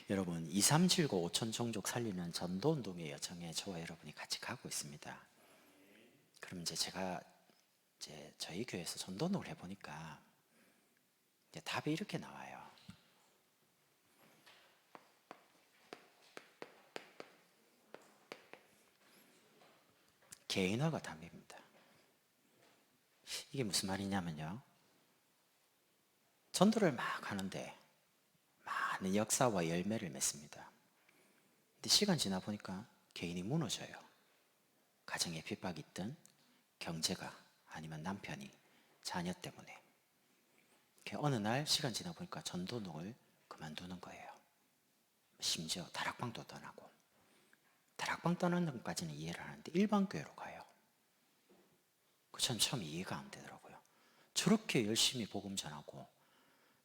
여러분 2379 5천 종족 살리는 전도운동의 여정에 저와 여러분이 같이 가고 있습니다. 그럼 이제 제가 저희 교회에서 전도운동을 해보니까 이제 답이 이렇게 나와요. 개인화가 답입니다. 이게 무슨 말이냐면요, 전도를 막 하는데 많은 역사와 열매를 맺습니다. 근데 시간 지나 보니까 개인이 무너져요. 가정에 핍박이 있든 경제가 아니면 남편이 자녀 때문에. 어느 날 시간 지나 보니까 전도운동을 그만두는 거예요. 심지어 다락방도 떠나고. 다락방 떠나는 것까지는 이해를 하는데 일반 교회로 가요. 전 처음 이해가 안 되더라고요. 저렇게 열심히 복음 전하고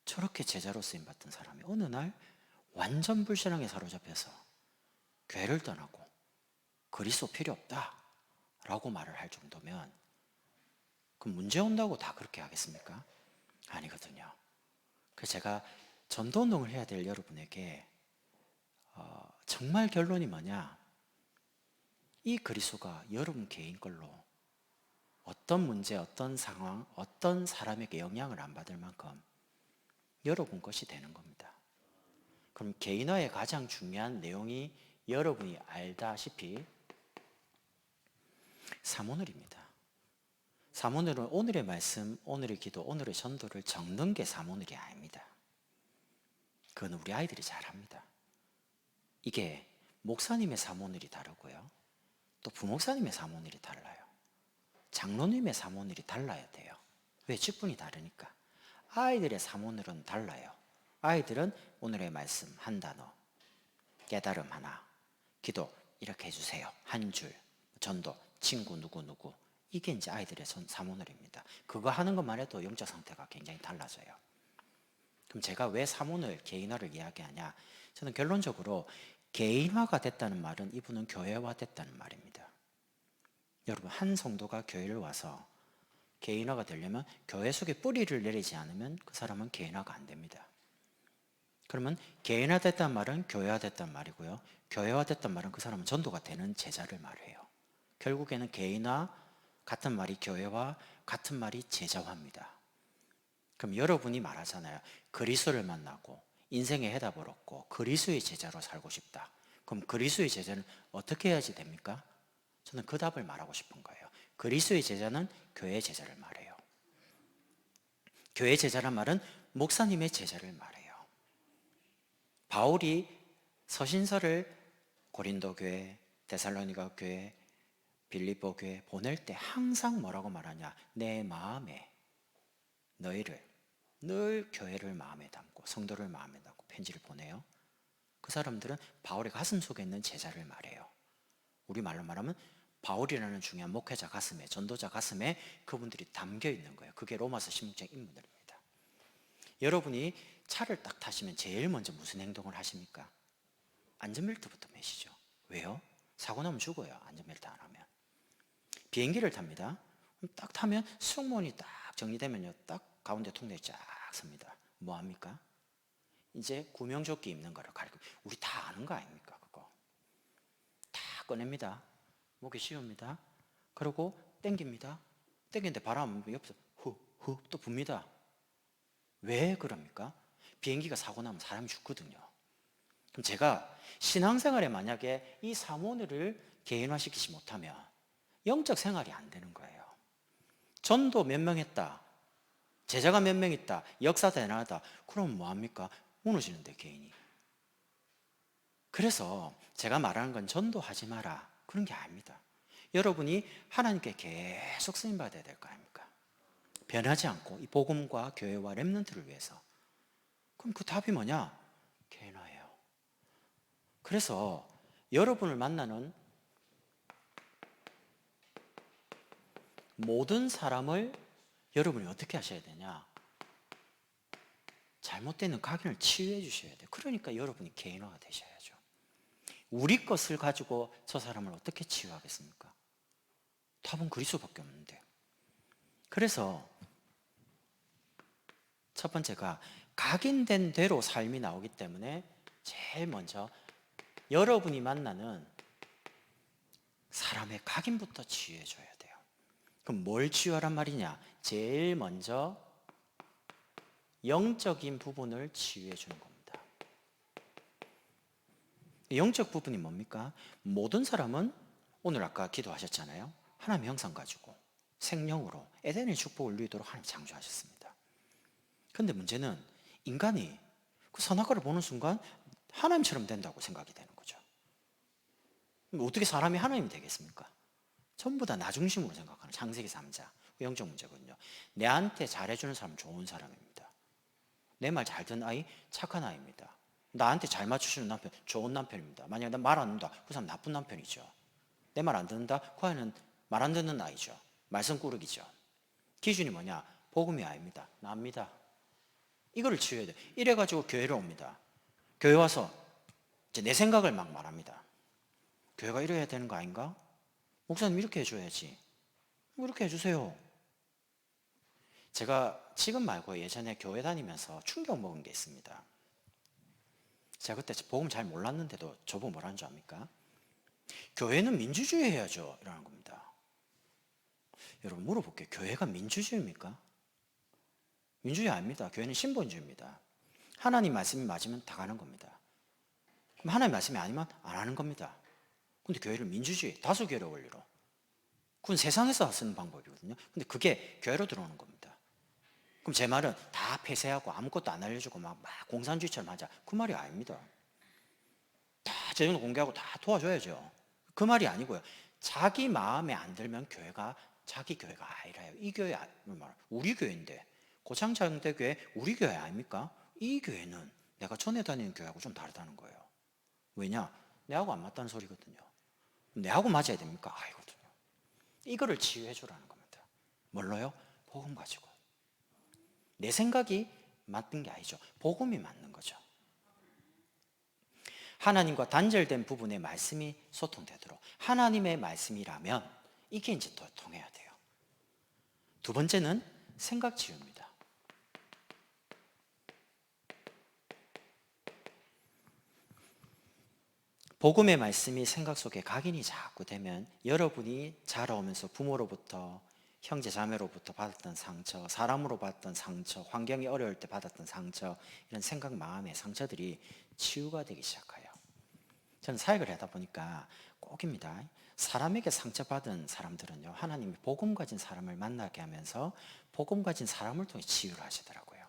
저렇게 제자로 쓰임받던 사람이 어느 날 완전 불신앙에 사로잡혀서 교회를 떠나고 그리스도 필요 없다 라고 말을 할 정도면, 그럼 문제 온다고 다 그렇게 하겠습니까? 아니거든요. 그래서 제가 전도운동을 해야 될 여러분에게 정말 결론이 뭐냐, 이 그리스도가 여러분 개인 걸로 어떤 문제, 어떤 상황, 어떤 사람에게 영향을 안 받을 만큼 여러분 것이 되는 겁니다. 그럼 개인화의 가장 중요한 내용이 여러분이 알다시피 사모늘입니다. 사모늘은 오늘의 말씀, 오늘의 기도, 오늘의 전도를 적는 게 사모늘이 아닙니다. 그건 우리 아이들이 잘합니다. 이게 목사님의 사모늘이 다르고요, 또 부목사님의 사모늘이 달라요. 장로님의 사모늘이 달라야 돼요. 왜? 직분이 다르니까. 아이들의 사모늘은 달라요. 아이들은 오늘의 말씀 한 단어, 깨달음 하나, 기도 이렇게 해주세요 한 줄, 전도 친구 누구 이게 이제 아이들의 사모늘입니다. 그거 하는 것만 해도 영적 상태가 굉장히 달라져요. 그럼 제가 왜 사모늘, 개인화를 이야기하냐? 저는 결론적으로 개인화가 됐다는 말은 이분은 교회화 됐다는 말입니다. 여러분, 한 성도가 교회를 와서 개인화가 되려면 교회 속에 뿌리를 내리지 않으면 그 사람은 개인화가 안 됩니다. 그러면 개인화 됐단 말은 교회화 됐단 말이고요, 교회화 됐단 말은 그 사람은 전도가 되는 제자를 말해요. 결국에는 개인화 같은 말이 교회화, 같은 말이 제자화입니다. 그럼 여러분이 말하잖아요. 그리스도를 만나고 인생의 해답을 얻고 그리스도의 제자로 살고 싶다. 그럼 그리스도의 제자는 어떻게 해야지 됩니까? 저는 그 답을 말하고 싶은 거예요. 그리스도의 제자는 교회의 제자를 말해요. 교회의 제자란 말은 목사님의 제자를 말해요. 바울이 서신서를 고린도 교회, 데살로니가 교회, 빌립보 교회 보낼 때 항상 뭐라고 말하냐? 내 마음에 너희를, 늘 교회를 마음에 담고 성도를 마음에 담고 편지를 보내요. 그 사람들은 바울의 가슴 속에 있는 제자를 말해요. 우리 말로 말하면 바울이라는 중요한 목회자 가슴에, 전도자 가슴에 그분들이 담겨 있는 거예요. 그게 로마서 16장 인물들입니다. 여러분이 차를 딱 타시면 제일 먼저 무슨 행동을 하십니까? 안전벨트부터 매시죠. 왜요? 사고 나면 죽어요, 안전벨트 안 하면. 비행기를 탑니다. 딱 타면 승무원이 딱 정리되면요, 딱 가운데 통로에 쫙 섭니다. 뭐 합니까? 이제 구명조끼 입는 거를 가르쳐. 우리 다 아는 거 아닙니까? 그거 다 꺼냅니다. 목에 씌웁니다. 그리고 땡깁니다. 땡기는데 바람 옆에서 후 또 붑니다. 왜 그럽니까? 비행기가 사고 나면 사람이 죽거든요. 그럼 제가 신앙생활에 만약에 이 사모늘을 개인화시키지 못하면 영적 생활이 안 되는 거예요. 전도 몇 명 했다, 제자가 몇 명 있다, 역사 대단하다, 그럼 뭐합니까? 무너지는데 개인이. 그래서 제가 말하는 건 전도하지 마라 그런 게 아닙니다. 여러분이 하나님께 계속 쓰임받아야 될 거 아닙니까? 변하지 않고 이 복음과 교회와 렘넌트를 위해서. 그럼 그 답이 뭐냐? 개인화예요. 그래서 여러분을 만나는 모든 사람을 여러분이 어떻게 하셔야 되냐? 잘못되는 각인을 치유해 주셔야 돼요. 그러니까 여러분이 개인화가 되셔야죠. 우리 것을 가지고 저 사람을 어떻게 치유하겠습니까? 답은 그리스도밖에 없는데. 그래서 첫 번째가 각인된 대로 삶이 나오기 때문에 제일 먼저 여러분이 만나는 사람의 각인부터 치유해 줘야 돼요. 그럼 뭘 치유하란 말이냐? 제일 먼저 영적인 부분을 치유해 주는 겁니다. 영적 부분이 뭡니까? 모든 사람은 오늘 아까 기도하셨잖아요. 하나님의 형상 가지고 생명으로 에덴의 축복을 누리도록 하나님 창조하셨습니다. 그런데 문제는 인간이 그 선악과를 보는 순간 하나님처럼 된다고 생각이 되는 거죠. 어떻게 사람이 하나님이 되겠습니까? 전부 다 나 중심으로 생각하는 창세기 3자 영적 문제거든요. 내한테 잘해주는 사람 좋은 사람입니다. 내 말 잘 듣는 아이 착한 아이입니다. 나한테 잘 맞추시는 남편 좋은 남편입니다. 만약에 나 말 안 듣는다 그 사람 나쁜 남편이죠. 내 말 안 듣는다 그 아이는 말 안 듣는 아이죠. 말썽꾸러기죠. 기준이 뭐냐? 복음이 아닙니다. 납니다. 이거를 치유해야 돼. 이래가지고 교회를 옵니다. 교회 와서 이제 내 생각을 막 말합니다. 교회가 이래야 되는 거 아닌가? 목사님 이렇게 해줘야지. 이렇게 해주세요. 제가 지금 말고 예전에 교회 다니면서 충격 먹은 게 있습니다. 제가 그때 복음 잘 몰랐는데도 저보고 뭐라는 줄 압니까? 교회는 민주주의 해야죠. 이러는 겁니다. 여러분 물어볼게요. 교회가 민주주의입니까? 민주주의 아닙니다. 교회는 신본주의입니다. 하나님 말씀이 맞으면 다 가는 겁니다. 그럼 하나님 말씀이 아니면 안 하는 겁니다. 근데 교회를 민주주의, 다수결의 원리로. 그건 세상에서 쓰는 방법이거든요. 근데 그게 교회로 들어오는 겁니다. 그럼 제 말은 다 폐쇄하고 아무것도 안 알려주고 막 공산주의처럼 하자. 그 말이 아닙니다. 다 재정도 공개하고 다 도와줘야죠. 그 말이 아니고요. 자기 마음에 안 들면 교회가 자기 교회가 아니라요. 이 교회, 우리 교회인데 고창장대교회 우리 교회 아닙니까? 이 교회는 내가 전에 다니는 교회하고 좀 다르다는 거예요. 왜냐? 내하고 안 맞다는 소리거든요. 내하고 맞아야 됩니까? 아니거든요. 이거를 치유해 주라는 겁니다. 뭘로요? 복음 가지고. 내 생각이 맞는 게 아니죠. 복음이 맞는 거죠. 하나님과 단절된 부분의 말씀이 소통되도록 하나님의 말씀이라면 이게 이제 또 통해야 돼요. 두 번째는 생각 치유입니다. 복음의 말씀이 생각 속에 각인이 자꾸 되면 여러분이 자라오면서 부모로부터 형제 자매로부터 받았던 상처, 사람으로 받았던 상처, 환경이 어려울 때 받았던 상처, 이런 생각 마음의 상처들이 치유가 되기 시작해요. 저는 사역을 하다 보니까 꼭입니다. 사람에게 상처받은 사람들은요, 하나님이 복음 가진 사람을 만나게 하면서 복음 가진 사람을 통해 치유를 하시더라고요.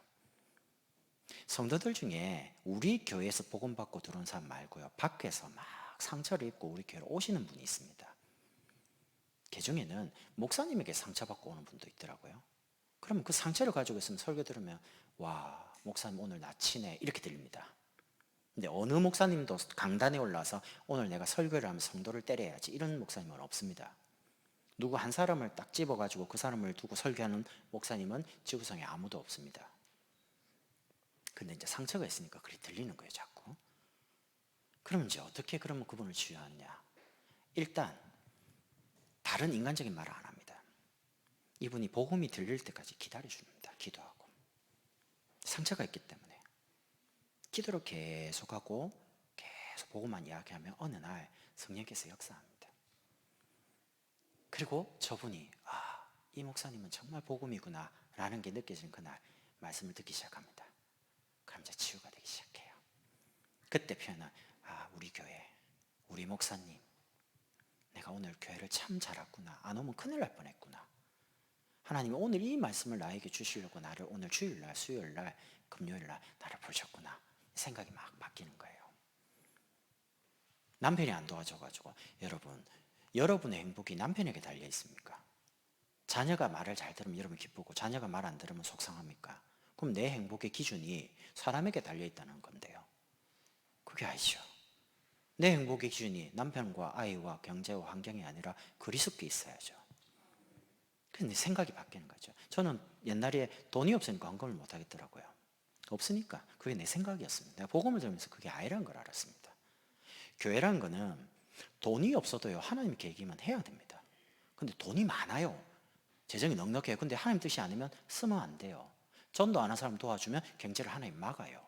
성도들 중에 우리 교회에서 복음 받고 들어온 사람 말고요, 밖에서 막 상처를 입고 우리 교회로 오시는 분이 있습니다. 그 중에는 목사님에게 상처받고 오는 분도 있더라고요. 그러면 그 상처를 가지고 있으면 설교 들으면 와, 목사님 오늘 나 치네 이렇게 들립니다. 근데 어느 목사님도 강단에 올라서 오늘 내가 설교를 하면 성도를 때려야지 이런 목사님은 없습니다. 누구 한 사람을 딱 집어가지고 그 사람을 두고 설교하는 목사님은 지구상에 아무도 없습니다. 근데 이제 상처가 있으니까 그리 들리는 거예요, 자꾸. 그럼 이제 어떻게 그러면 그분을 치유하느냐? 일단 다른 인간적인 말을 안 합니다. 이분이 복음이 들릴 때까지 기다려줍니다. 기도하고. 상처가 있기 때문에. 기도를 계속하고 계속 복음만 이야기하면 어느 날 성령께서 역사합니다. 그리고 저분이 이 목사님은 정말 복음이구나 라는 게 느껴지는 그날 말씀을 듣기 시작합니다. 그럼 이제 치유가 되기 시작해요. 그때 표현한 우리 교회, 우리 목사님, 내가 오늘 교회를 참 잘 왔구나. 안 오면 큰일 날 뻔했구나. 하나님이 오늘 이 말씀을 나에게 주시려고 나를 오늘 주일날, 수요일날, 금요일날 나를 부르셨구나. 생각이 막 바뀌는 거예요. 남편이 안 도와줘가지고 여러분의 행복이 남편에게 달려 있습니까? 자녀가 말을 잘 들으면 여러분 기쁘고 자녀가 말 안 들으면 속상합니까? 그럼 내 행복의 기준이 사람에게 달려 있다는 건데요. 그게 아니죠. 내 행복의 기준이 남편과 아이와 경제와 환경이 아니라 그리스도께 있어야죠. 근데 생각이 바뀌는 거죠. 저는 옛날에 돈이 없으니까 헌금을 못 하겠더라고요. 없으니까 그게 내 생각이었습니다. 내가 복음을 들으면서 그게 아니라는 걸 알았습니다. 교회라는 거는 돈이 없어도요, 하나님 계획이면 해야 됩니다. 근데 돈이 많아요. 재정이 넉넉해요. 근데 하나님 뜻이 아니면 쓰면 안 돼요. 전도 안 한 사람 도와주면 경제를 하나님 막아요.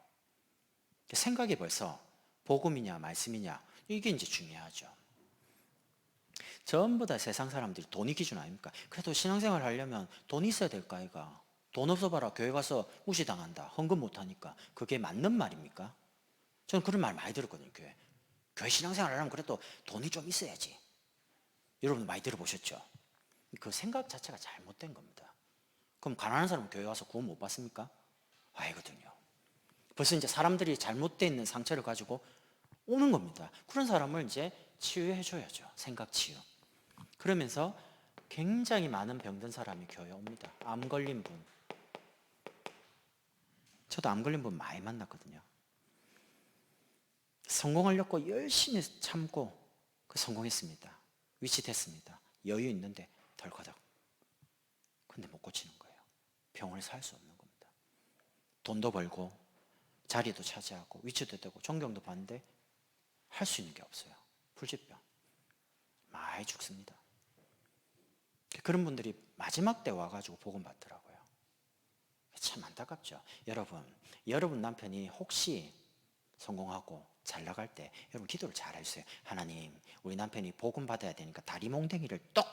생각이 벌써 복음이냐 말씀이냐, 이게 이제 중요하죠. 전부 다 세상 사람들이 돈이 기준 아닙니까? 그래도 신앙생활 하려면 돈 있어야 될 거 아이가. 돈 없어 봐라 교회 가서 무시당한다, 헌금 못하니까. 그게 맞는 말입니까? 저는 그런 말 많이 들었거든요. 교회 신앙생활 하려면 그래도 돈이 좀 있어야지. 여러분 많이 들어보셨죠? 그 생각 자체가 잘못된 겁니다. 그럼 가난한 사람은 교회 와서 구원 못 받습니까? 아니거든요. 벌써 이제 사람들이 잘못되어 있는 상처를 가지고 오는 겁니다. 그런 사람을 이제 치유해 줘야죠. 생각 치유. 그러면서 굉장히 많은 병든 사람이 교회에 옵니다. 암 걸린 분. 저도 암 걸린 분 많이 만났거든요. 성공하려고 열심히 참고 성공했습니다. 위치됐습니다. 여유 있는데 덜커덕. 근데 못 고치는 거예요. 병원에 살 수 없는 겁니다. 돈도 벌고 자리도 차지하고 위치도 되고 존경도 받는데 할 수 있는 게 없어요. 불치병. 많이 죽습니다. 그런 분들이 마지막 때 와가지고 복음 받더라고요. 참 안타깝죠. 여러분 남편이 혹시 성공하고 잘 나갈 때 여러분 기도를 잘 해주세요. 하나님, 우리 남편이 복음 받아야 되니까 다리 몽댕이를 똑,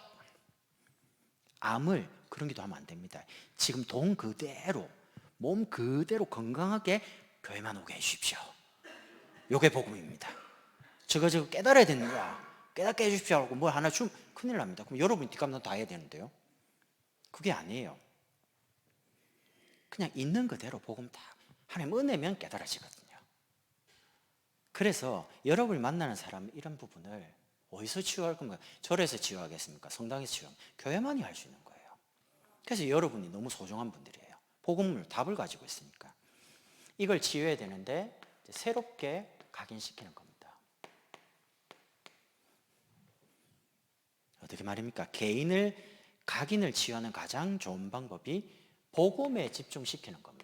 암을 그런 기도 하면 안 됩니다. 지금 돈 그대로, 몸 그대로 건강하게 교회만 오게 해주십시오. 요게 복음입니다. 저거 깨달아야 됩니다. 깨닫게 해주십시오 하고 뭐 하나 주면 큰일 납니다. 그럼 여러분이 뒷감당 다 해야 되는데요. 그게 아니에요. 그냥 있는 그대로 복음 다 하나님 은혜면 깨달아지거든요. 그래서 여러분을 만나는 사람은 이런 부분을 어디서 치유할 건가? 절에서 치유하겠습니까? 성당에서 치유하면 교회만이 할 수 있는 거예요. 그래서 여러분이 너무 소중한 분들이에요. 복음을 답을 가지고 있으니까. 이걸 치유해야 되는데 새롭게 각인시키는 겁니다. 어떻게 말입니까? 각인을 치유하는 가장 좋은 방법이 복음에 집중시키는 겁니다.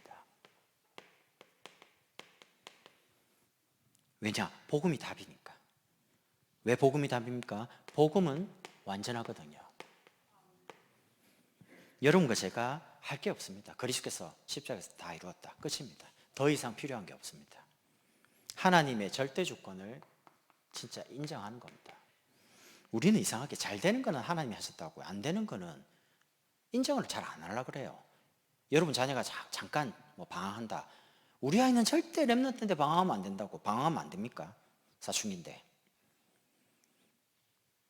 왜냐? 복음이 답이니까. 왜 복음이 답입니까? 복음은 완전하거든요. 여러분과 제가 할 게 없습니다. 그리스도께서 십자가에서 다 이루었다. 끝입니다. 더 이상 필요한 게 없습니다. 하나님의 절대 주권을 진짜 인정하는 겁니다. 우리는 이상하게 잘 되는 거는 하나님이 하셨다고, 안 되는 거는 인정을 잘 안 하려고 그래요. 여러분 자녀가 잠깐 방황한다. 우리 아이는 절대 렘넌트인데 방황하면 안 된다고. 방황하면 안 됩니까? 사춘기인데.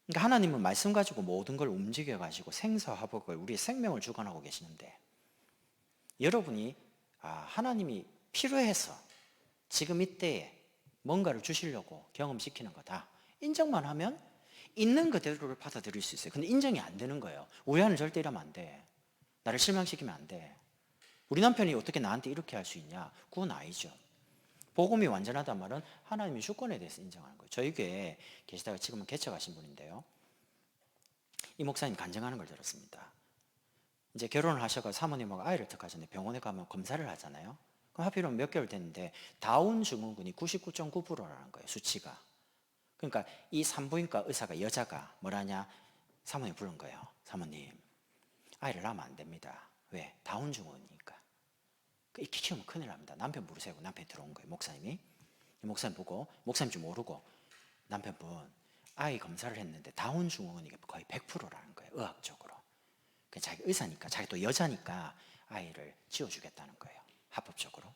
그러니까 하나님은 말씀 가지고 모든 걸 움직여 가지고 생사화복을, 우리의 생명을 주관하고 계시는데, 여러분이 하나님이 필요해서 지금 이때에 뭔가를 주시려고 경험시키는 거다. 인정만 하면 있는 그대로를 받아들일 수 있어요. 근데 인정이 안 되는 거예요. 우리 아이는 절대 이러면 안 돼. 나를 실망시키면 안 돼. 우리 남편이 어떻게 나한테 이렇게 할 수 있냐? 그건 아니죠. 복음이 완전하단 말은 하나님의 주권에 대해서 인정하는 거예요. 저희 교회에 계시다가 지금은 개척하신 분인데요. 이 목사님 간증하는 걸 들었습니다. 이제 결혼을 하셔서 사모님하고 아이를 택하셨는데 병원에 가면 검사를 하잖아요. 그럼 하필이면 몇 개월 됐는데 다운 증후군이 99.9%라는 거예요. 수치가. 그러니까 이 산부인과 의사가, 여자가 뭐라냐? 사모님 부른 거예요. 사모님, 아이를 낳으면 안 됩니다. 왜? 다운 증후군이니까. 이렇게 키우면 큰일 납니다. 남편 부르세요. 남편이 들어온 거예요. 목사님이. 목사님 보고, 목사님 줄 모르고, 남편분 아이 검사를 했는데 다운 증후군이 거의 100%라는 거예요. 의학적으로. 자기 의사니까, 자기 또 여자니까 아이를 지어주겠다는 거예요. 합법적으로.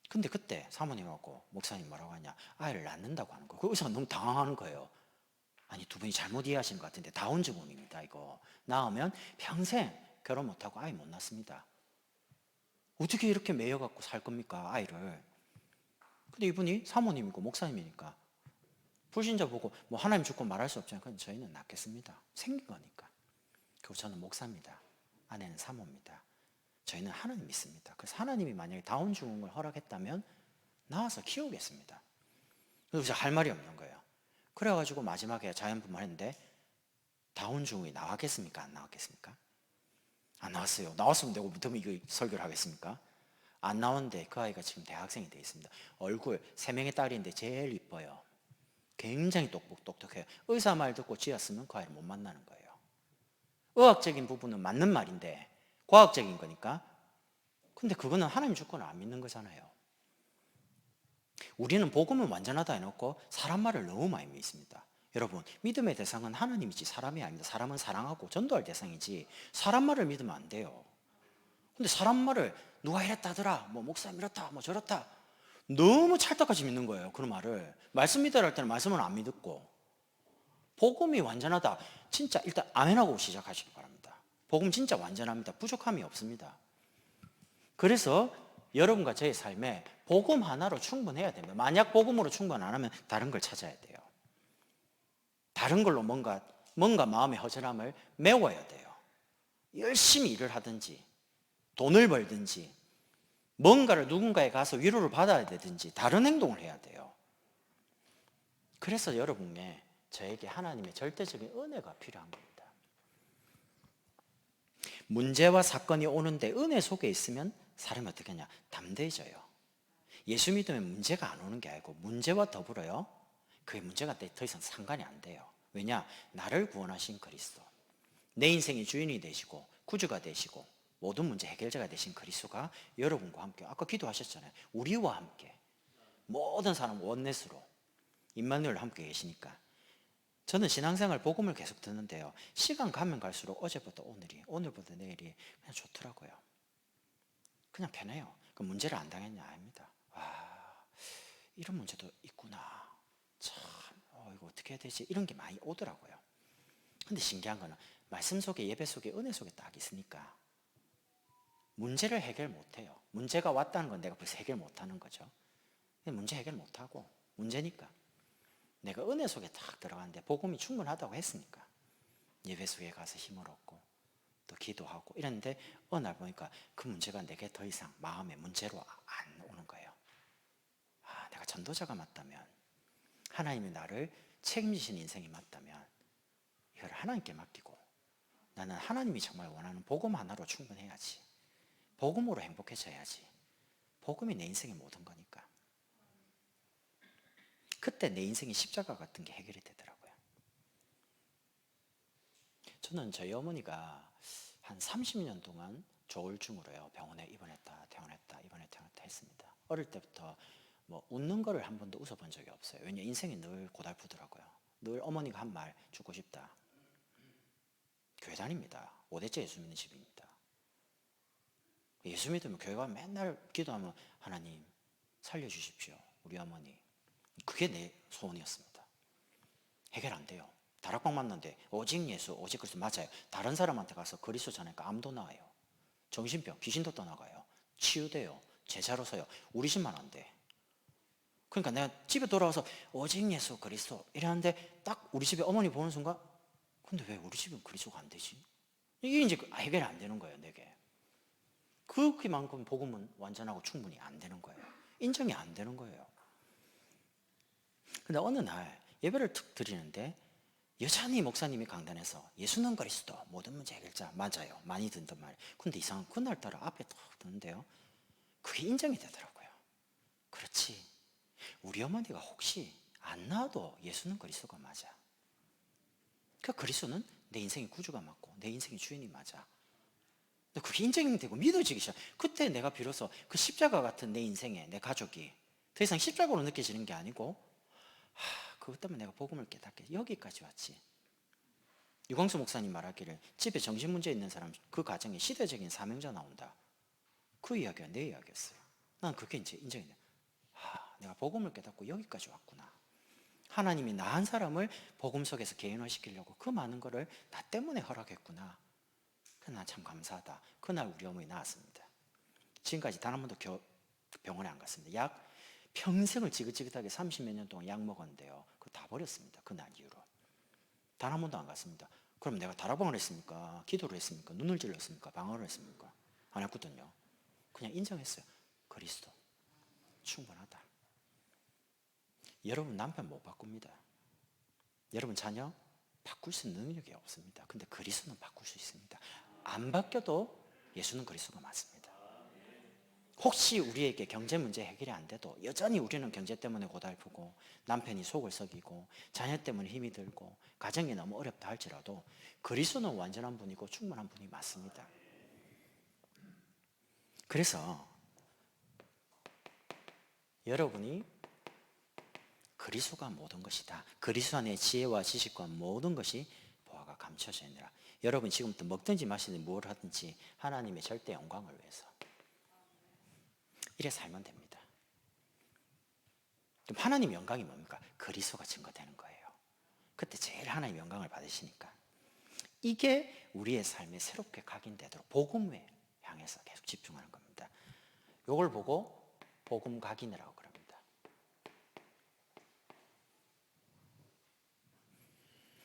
근데 그때 사모님하고 목사님 뭐라고 하냐? 아이를 낳는다고 하는 거예요. 그 의사가 너무 당황하는 거예요. 아니, 두 분이 잘못 이해하시는 것 같은데 다운 증후군입니다. 이거 낳으면 평생 결혼 못하고 아이 못 낳습니다. 어떻게 이렇게 매여갖고 살 겁니까, 아이를? 근데 이분이 사모님이고 목사님이니까 불신자 보고 하나님 주권 말할 수 없잖아요. 그럼 저희는 낳겠습니다. 생긴 거니까. 그리고 저는 목사입니다. 아내는 사모입니다. 저희는 하나님 믿습니다. 그래서 하나님이 만약에 다운 증후군을 허락했다면 나와서 키우겠습니다. 그래서 할 말이 없는 거예요. 그래가지고 마지막에 자연분만했는데 다운 증후군이 나왔겠습니까? 안 나왔겠습니까? 안 나왔어요. 나왔으면 내가 무덤에 이거 설교를 하겠습니까? 안 나오는데 그 아이가 지금 대학생이 되어 있습니다. 얼굴 3명의 딸인데 제일 이뻐요. 굉장히 똑똑해요. 의사 말 듣고 지었으면 그 아이를 못 만나는 거예요. 의학적인 부분은 맞는 말인데 과학적인 거니까. 근데 그거는 하나님 주권을 안 믿는 거잖아요. 우리는 복음은 완전하다 해놓고 사람 말을 너무 많이 믿습니다. 여러분, 믿음의 대상은 하나님이지 사람이 아닙니다. 사람은 사랑하고 전도할 대상이지 사람 말을 믿으면 안 돼요. 근데 사람 말을 누가 이랬다 하더라, 뭐 목사님 이렇다, 뭐 저렇다, 너무 찰떡같이 믿는 거예요. 그 말을 말씀 믿으라 할 때는 말씀은 안 믿고, 복음이 완전하다, 진짜 일단 아멘하고 시작하시기 바랍니다. 복음 진짜 완전합니다. 부족함이 없습니다. 그래서 여러분과 저의 삶에 복음 하나로 충분해야 됩니다. 만약 복음으로 충분 안 하면 다른 걸 찾아야 돼요. 다른 걸로 뭔가 마음의 허전함을 메워야 돼요. 열심히 일을 하든지 돈을 벌든지 뭔가를 누군가에 가서 위로를 받아야 되든지 다른 행동을 해야 돼요. 그래서 여러분에 저에게 하나님의 절대적인 은혜가 필요한 겁니다. 문제와 사건이 오는데 은혜 속에 있으면 사람이 어떻게 하냐? 담대해져요. 예수 믿으면 문제가 안 오는 게 아니고 문제와 더불어요, 그게 문제가 더 이상 상관이 안 돼요. 왜냐? 나를 구원하신 그리스도, 내 인생의 주인이 되시고 구주가 되시고 모든 문제 해결자가 되신 그리스도가 여러분과 함께, 아까 기도하셨잖아요. 우리와 함께 모든 사람 원넷으로 임마누엘 함께 계시니까. 저는 신앙생활 복음을 계속 듣는데요, 시간 가면 갈수록 어제부터 오늘이, 오늘부터 내일이 그냥 좋더라고요. 그냥 편해요. 그 문제를 안 당했냐? 아닙니다. 이런 문제도 있구나, 참 이거 어떻게 해야 되지, 이런 게 많이 오더라고요. 근데 신기한 거는 말씀 속에, 예배 속에, 은혜 속에 딱 있으니까 문제를 해결 못해요. 문제가 왔다는 건 내가 벌써 해결 못하는 거죠. 문제 해결 못하고, 문제니까 내가 은혜 속에 딱 들어갔는데 복음이 충분하다고 했으니까 예배 속에 가서 힘을 얻고 또 기도하고 이랬는데, 어느 날 보니까 그 문제가 내게 더 이상 마음의 문제로 안 오는 거예요. 내가 전도자가 맞다면, 하나님이 나를 책임지신 인생이 맞다면 이걸 하나님께 맡기고 나는 하나님이 정말 원하는 복음 하나로 충분해야지, 복음으로 행복해져야지. 복음이 내 인생의 모든 거니까. 그때 내 인생의 십자가 같은 게 해결이 되더라고요. 저는 저희 어머니가 한 30년 동안 조울증으로요, 병원에 입원했다 퇴원했다 입원했다 퇴원했다 했습니다. 어릴 때부터 뭐 웃는 거를 한 번도 웃어본 적이 없어요. 왜냐, 인생이 늘 고달프더라고요. 늘 어머니가 한 말, 죽고 싶다. 교회 다닙니다. 5대째 예수 믿는 집입니다. 예수 믿으면 교회 가면 맨날 기도하면 하나님 살려주십시오, 우리 어머니. 그게 내 소원이었습니다. 해결 안 돼요. 다락방 만났는데 오직 예수, 오직 그리스도 맞아요. 다른 사람한테 가서 그리스도 전하니까 암도 나와요, 정신병, 귀신도 떠나가요, 치유돼요, 제자로 서요. 우리 집만 안 돼. 그러니까 내가 집에 돌아와서 오직 예수 그리스도 이러는데 딱 우리 집에 어머니 보는 순간, 근데 왜 우리 집은 그리스도가 안 되지? 이게 이제 해결이 안 되는 거예요, 내게. 그렇게만큼 복음은 완전하고 충분히 안 되는 거예요. 인정이 안 되는 거예요. 근데 어느 날 예배를 툭 드리는데 여전히 목사님이 강단에서 예수는 그리스도 모든 문제 해결자, 맞아요, 많이 듣던 말. 근데 이상한, 그날따라 앞에 딱 듣는데요, 그게 인정이 되더라고요. 그렇지, 우리 어머니가 혹시 안 나와도 예수는 그리스도가 맞아. 그 그리스도는 내 인생의 구주가 맞고 내 인생의 주인이 맞아. 그게 인정이 되고 믿어지기 시작. 그때 내가 비로소 그 십자가 같은 내 인생에 내 가족이 더 이상 십자가로 느껴지는 게 아니고, 그것 때문에 내가 복음을 깨닫게 여기까지 왔지. 유광수 목사님 말하기를 집에 정신문제 있는 사람 그 가정에 시대적인 사명자 나온다, 그 이야기가 내 이야기였어요. 난 그게 이제 인정이 돼. 내가 복음을 깨닫고 여기까지 왔구나. 하나님이 나 한 사람을 복음 속에서 개인화시키려고 그 많은 거를 나 때문에 허락했구나. 난 참 감사하다. 그날 우리 어머니 나았습니다. 지금까지 단 한 번도 병원에 안 갔습니다. 약 평생을 지긋지긋하게 30몇 년 동안 약 먹었는데요, 그거 다 버렸습니다. 그날 이후로 단 한 번도 안 갔습니다. 그럼 내가 다락방을 했습니까? 기도를 했습니까? 눈을 찔렀습니까? 방언을 했습니까? 안 했거든요. 그냥 인정했어요. 그리스도 충분하다. 여러분 남편 못 바꿉니다. 여러분 자녀 바꿀 수 있는 능력이 없습니다. 근데 그리스도는 바꿀 수 있습니다. 안 바뀌어도 예수는 그리스도가 맞습니다. 혹시 우리에게 경제 문제 해결이 안 돼도 여전히 우리는 경제 때문에 고달프고 남편이 속을 썩이고 자녀 때문에 힘이 들고 가정이 너무 어렵다 할지라도 그리스도는 완전한 분이고 충분한 분이 맞습니다. 그래서 여러분이 그리스도가 모든 것이다. 그리스도 안에 지혜와 지식과 모든 것이 보화가 감춰져 있느라. 여러분 지금부터 먹든지 마시든지 뭘 하든지 하나님의 절대 영광을 위해서 이래 살면 됩니다. 그럼 하나님 영광이 뭡니까? 그리스도가 증거되는 거예요. 그때 제일 하나님 영광을 받으시니까. 이게 우리의 삶에 새롭게 각인되도록 복음에 향해서 계속 집중하는 겁니다. 이걸 보고 복음 각인이라고 그럽니다.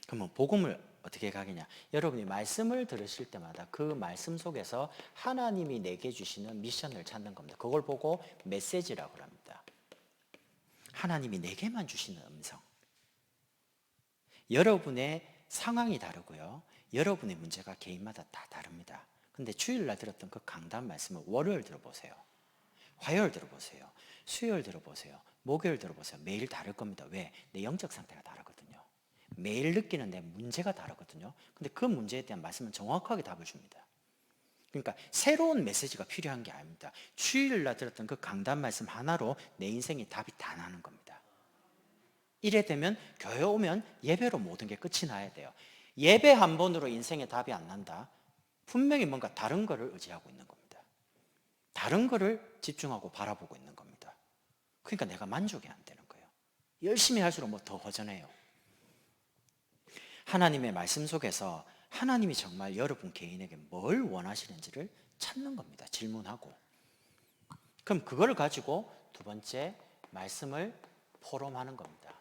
그러면 복음을 어떻게 각이냐? 여러분이 말씀을 들으실 때마다 그 말씀 속에서 하나님이 내게 주시는 미션을 찾는 겁니다. 그걸 보고 메시지라고 합니다. 하나님이 내게만 주시는 음성. 여러분의 상황이 다르고요. 여러분의 문제가 개인마다 다 다릅니다. 근데 주일날 들었던 그 강단 말씀을 월요일 들어보세요. 화요일 들어보세요. 수요일 들어보세요. 목요일 들어보세요. 매일 다를 겁니다. 왜? 내 영적 상태가 다르거든요. 매일 느끼는 내 문제가 다르거든요. 근데 그 문제에 대한 말씀은 정확하게 답을 줍니다. 그러니까 새로운 메시지가 필요한 게 아닙니다. 주일날 들었던 그 강단 말씀 하나로 내 인생의 답이 다 나는 겁니다. 이래 되면 교회 오면 예배로 모든 게 끝이 나야 돼요. 예배 한 번으로 인생의 답이 안 난다. 분명히 뭔가 다른 거를 의지하고 있는 겁니다. 다른 거를 집중하고 바라보고 있는 겁니다. 그러니까 내가 만족이 안 되는 거예요. 열심히 할수록 뭐 더 허전해요. 하나님의 말씀 속에서 하나님이 정말 여러분 개인에게 뭘 원하시는지를 찾는 겁니다. 질문하고. 그럼 그걸 가지고 두 번째 말씀을 포럼하는 겁니다.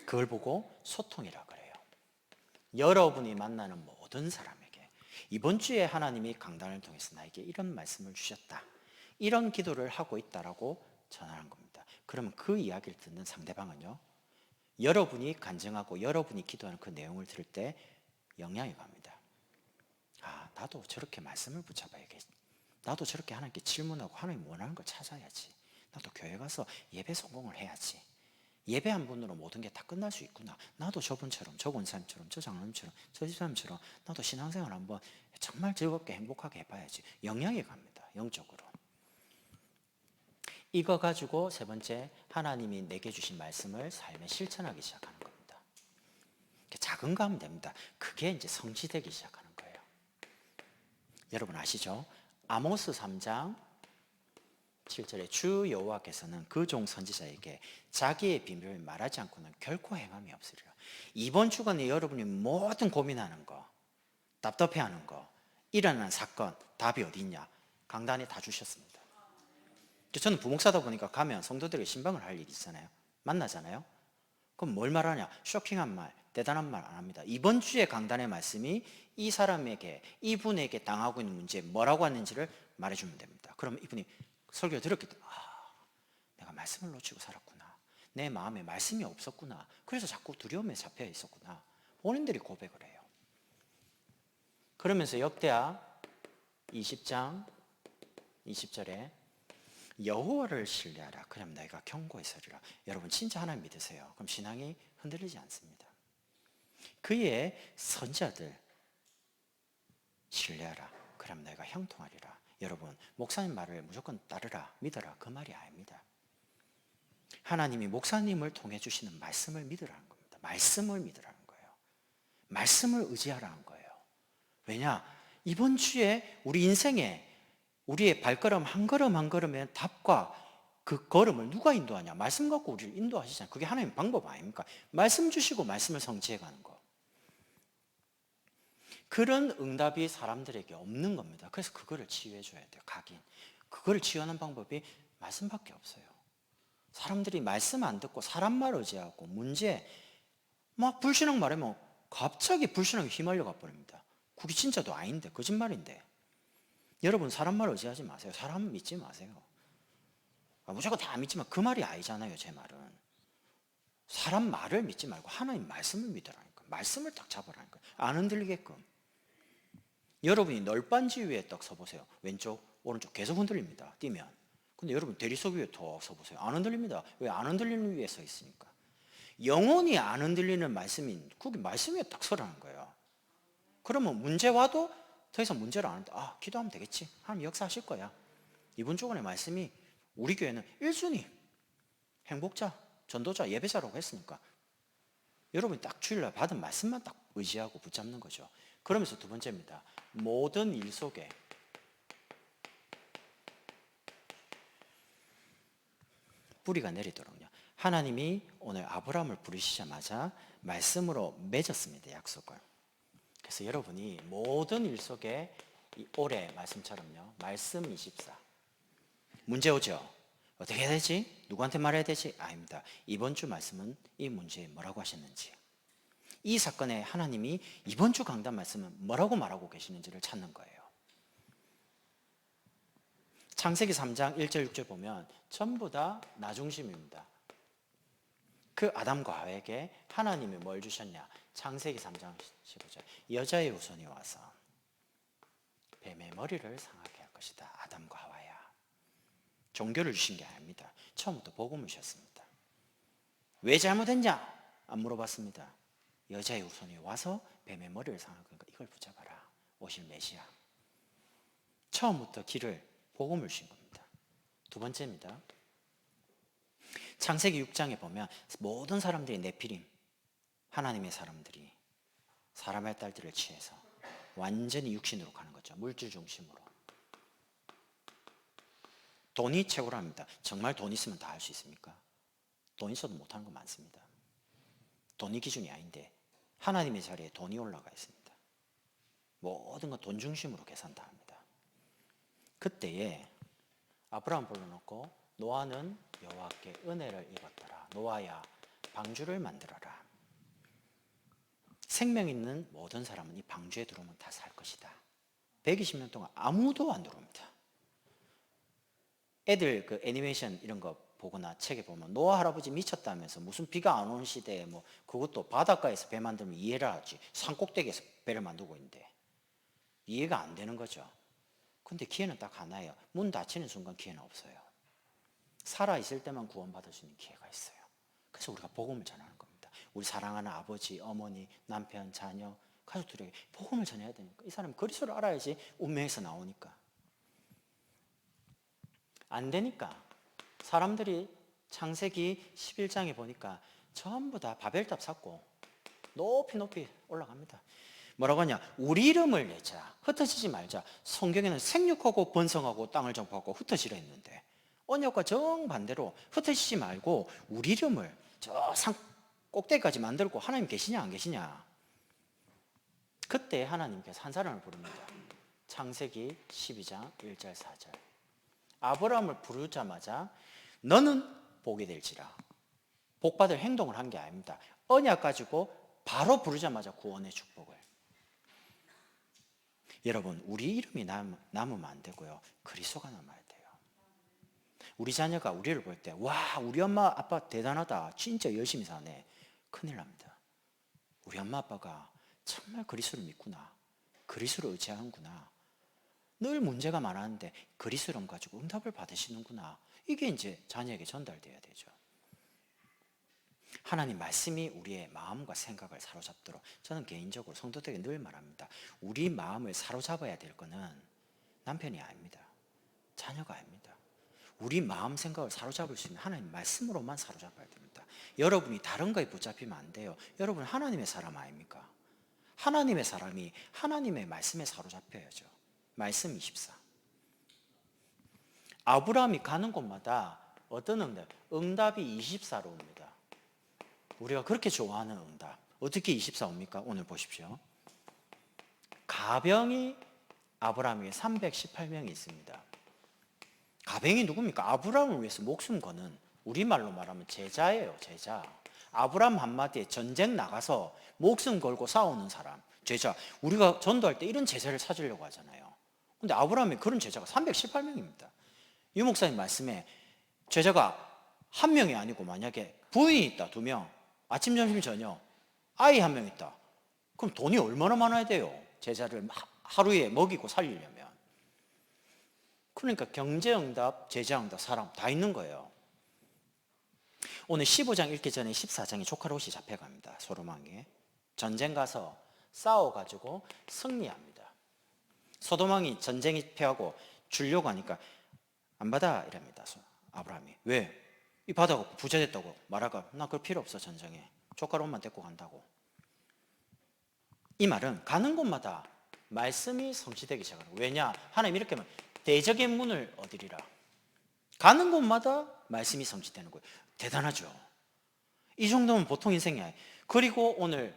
그걸 보고 소통이라 그래요. 여러분이 만나는 모든 사람에게 이번 주에 하나님이 강단을 통해서 나에게 이런 말씀을 주셨다. 이런 기도를 하고 있다라고 전하는 겁니다. 그러면 그 이야기를 듣는 상대방은요. 여러분이 간증하고 여러분이 기도하는 그 내용을 들을 때 영향이 갑니다. 아, 나도 저렇게 말씀을 붙잡아야겠지. 나도 저렇게 하나님께 질문하고 하나님 원하는 걸 찾아야지. 나도 교회 가서 예배 성공을 해야지. 예배 한 번으로 모든 게 다 끝날 수 있구나. 나도 저분처럼, 저 권사님처럼, 저 장로님처럼, 저 집사님처럼 나도 신앙생활 한번 정말 즐겁게 행복하게 해봐야지. 영향이 갑니다. 영적으로. 이거 가지고 세 번째 하나님이 내게 주신 말씀을 삶에 실천하기 시작하는 겁니다. 작은 거 하면 됩니다. 그게 이제 성취되기 시작하는 거예요. 여러분 아시죠? 아모스 3장 7절에 주 여호와께서는 그 종 선지자에게 자기의 비밀을 말하지 않고는 결코 행함이 없으리라. 이번 주간에 여러분이 모든 고민하는 거, 답답해하는 거, 일어나는 사건 답이 어디 있냐? 강단에 다 주셨습니다. 저는 부목사다 보니까 가면 성도들에게 신방을 할 일이 있잖아요. 만나잖아요. 그럼 뭘 말하냐? 쇼킹한 말, 대단한 말 안 합니다. 이번 주에 강단의 말씀이 이 사람에게, 이분에게 당하고 있는 문제에 뭐라고 하는지를 말해주면 됩니다. 그러면 이분이 설교를 들었기 때문에 내가 말씀을 놓치고 살았구나. 내 마음에 말씀이 없었구나. 그래서 자꾸 두려움에 잡혀 있었구나. 본인들이 고백을 해요. 그러면서 역대하 20장 20절에 여호와를 신뢰하라. 그럼 내가 견고히 서리라. 여러분 진짜 하나님 믿으세요. 그럼 신앙이 흔들리지 않습니다. 그의 선지자들 신뢰하라. 그럼 내가 형통하리라. 여러분 목사님 말을 무조건 따르라, 믿어라 그 말이 아닙니다. 하나님이 목사님을 통해 주시는 말씀을 믿으라는 겁니다. 말씀을 믿으라는 거예요. 말씀을 의지하라는 거예요. 왜냐? 이번 주에 우리 인생에 우리의 발걸음 한 걸음 한 걸음의 답과 그 걸음을 누가 인도하냐? 말씀 갖고 우리를 인도하시잖아요. 그게 하나님의 방법 아닙니까? 말씀 주시고 말씀을 성취해 가는 거. 그런 응답이 사람들에게 없는 겁니다. 그래서 그거를 치유해 줘야 돼요. 각인. 그거를 치유하는 방법이 말씀밖에 없어요. 사람들이 말씀 안 듣고 사람 말 의지하고 문제 막 불신앙 말하면 갑자기 불신앙에 휘말려 가버립니다. 그게 진짜도 아닌데 거짓말인데. 여러분 사람 말 의지하지 마세요. 사람 믿지 마세요. 무조건 다 믿지만 그 말이 아니잖아요. 제 말은. 사람 말을 믿지 말고 하나님 말씀을 믿으라니까. 말씀을 딱 잡으라니까. 안 흔들리게끔. 여러분이 널빤지 위에 딱 서보세요. 왼쪽 오른쪽 계속 흔들립니다. 뛰면. 근데 여러분 대리석 위에 더 서보세요. 안 흔들립니다. 왜? 안 흔들리는 위에 서 있으니까. 영혼이 안 흔들리는 말씀이 거기 말씀 위에 딱 서라는 거예요. 그러면 문제 와도 더 이상 문제를 안 한다. 기도하면 되겠지. 하나님 역사하실 거야. 이번 주간의 말씀이 우리 교회는 1순위 행복자, 전도자, 예배자라고 했으니까 여러분이 딱 주일날 받은 말씀만 딱 의지하고 붙잡는 거죠. 그러면서 두 번째입니다. 모든 일 속에 뿌리가 내리도록요. 하나님이 오늘 아브라함을 부르시자마자 말씀으로 맺었습니다. 약속을. 그래서 여러분이 모든 일 속에 이 올해 말씀처럼요. 말씀 24. 문제 오죠? 어떻게 해야 되지? 누구한테 말해야 되지? 아닙니다. 이번 주 말씀은 이 문제에 뭐라고 하셨는지, 이 사건에 하나님이 이번 주 강단 말씀은 뭐라고 말하고 계시는지를 찾는 거예요. 창세기 3장 1절 6절 보면 전부 다 나 중심입니다. 그 아담과 하와에게 하나님이 뭘 주셨냐? 창세기 3장 15절 여자의 후손이 와서 뱀의 머리를 상하게 할 것이다. 아담과 하와야. 종교를 주신 게 아닙니다. 처음부터 복음을 주셨습니다. 왜 잘못했냐? 안 물어봤습니다. 여자의 후손이 와서 뱀의 머리를 상할 거니까 이걸 붙잡아라. 오실 메시아. 처음부터 길을 복음을 주신 겁니다. 두 번째입니다. 창세기 6장에 보면 모든 사람들이 네피림, 하나님의 사람들이 사람의 딸들을 취해서 완전히 육신으로 가는 거죠. 물질 중심으로. 돈이 최고랍니다. 정말 돈 있으면 다 할 수 있습니까? 돈 있어도 못하는 거 많습니다. 돈이 기준이 아닌데 하나님의 자리에 돈이 올라가 있습니다. 모든 건 돈 중심으로 계산 다 합니다. 그때에 아브라함 불러놓고 노아는 여호와께 은혜를 입었더라. 노아야 방주를 만들어라. 생명 있는 모든 사람은 이 방주에 들어오면 다 살 것이다. 120년 동안 아무도 안 들어옵니다. 애들 그 애니메이션 이런 거 보거나 책에 보면 노아 할아버지 미쳤다면서 무슨 비가 안 오는 시대에 뭐 그것도 바닷가에서 배 만들면 이해를 하지 산 꼭대기에서 배를 만들고 있는데 이해가 안 되는 거죠. 근데 기회는 딱 하나예요. 문 닫히는 순간 기회는 없어요. 살아있을 때만 구원받을 수 있는 기회가 있어요. 그래서 우리가 복음을 전하는 겁니다. 우리 사랑하는 아버지, 어머니, 남편, 자녀, 가족들에게 복음을 전해야 되니까 이 사람은 그리스도를 알아야지 운명에서 나오니까. 안 되니까 사람들이 창세기 11장에 보니까 전부 다 바벨탑 쌓고 높이 높이 올라갑니다. 뭐라고 하냐? 우리 이름을 내자. 흩어지지 말자. 성경에는 생육하고 번성하고 땅을 정복하고 흩어지려 했는데 언약과 정반대로 흩어지지 말고 우리 이름을 저 산 꼭대기까지 만들고 하나님 계시냐 안 계시냐. 그때 하나님께서 한 사람을 부릅니다. 창세기 12장 1절 4절 아브라함을 부르자마자 너는 복이 될지라. 복받을 행동을 한 게 아닙니다. 언약 가지고 바로 부르자마자 구원의 축복을. 여러분 우리 이름이 남으면 안 되고요. 그리스도가 남아야 돼요. 우리 자녀가 우리를 볼 때 와 우리 엄마 아빠 대단하다. 진짜 열심히 사네. 큰일 납니다. 우리 엄마 아빠가 정말 그리스도를 믿구나. 그리스도를 의지하는구나. 늘 문제가 많았는데 그리스도를 가지고 응답을 받으시는구나. 이게 이제 자녀에게 전달돼야 되죠. 하나님 말씀이 우리의 마음과 생각을 사로잡도록 저는 개인적으로 성도들에게 늘 말합니다. 우리 마음을 사로잡아야 될 거는 남편이 아닙니다. 자녀가 아닙니다. 우리 마음 생각을 사로잡을 수 있는 하나님 말씀으로만 사로잡아야 됩니다. 여러분이 다른 거에 붙잡히면 안 돼요. 여러분 하나님의 사람 아닙니까? 하나님의 사람이 하나님의 말씀에 사로잡혀야죠. 말씀 24. 아브라함이 가는 곳마다 어떤 응답? 응답이 24로 옵니다. 우리가 그렇게 좋아하는 응답. 어떻게 24 옵니까? 오늘 보십시오. 가병이 아브라함에게 318명이 있습니다. 가병이 누굽니까? 아브라함을 위해서 목숨 거는 우리말로 말하면 제자예요. 제자. 아브라함 한마디에 전쟁 나가서 목숨 걸고 싸우는 사람. 제자. 우리가 전도할 때 이런 제자를 찾으려고 하잖아요. 근데 아브라함이 그런 제자가 318명입니다. 유 목사님 말씀에 제자가 한 명이 아니고 만약에 부인이 있다, 2명, 아침, 점심, 저녁, 아이 1명 있다. 그럼 돈이 얼마나 많아야 돼요? 제자를 하루에 먹이고 살리려면. 그러니까 경제응답, 제자응답, 사람 다 있는 거예요. 오늘 15장 읽기 전에 14장에 조카롯이 잡혀갑니다. 소돔왕에. 전쟁 가서 싸워가지고 승리합니다. 소돔왕이 전쟁이 패하고 주려고 하니까 안 받아 이랍니다. 아브라함이. 왜? 이 바다가 부자 됐다고 말할까? 나 그럴 필요 없어, 전쟁에. 조카 롯만 데리고 간다고. 이 말은 가는 곳마다 말씀이 성취되기 시작하는 거예요. 왜냐? 하나님 이렇게 하면 대적의 문을 얻으리라. 가는 곳마다 말씀이 성취되는 거예요. 대단하죠. 이 정도면 보통 인생이 아니에요. 그리고 오늘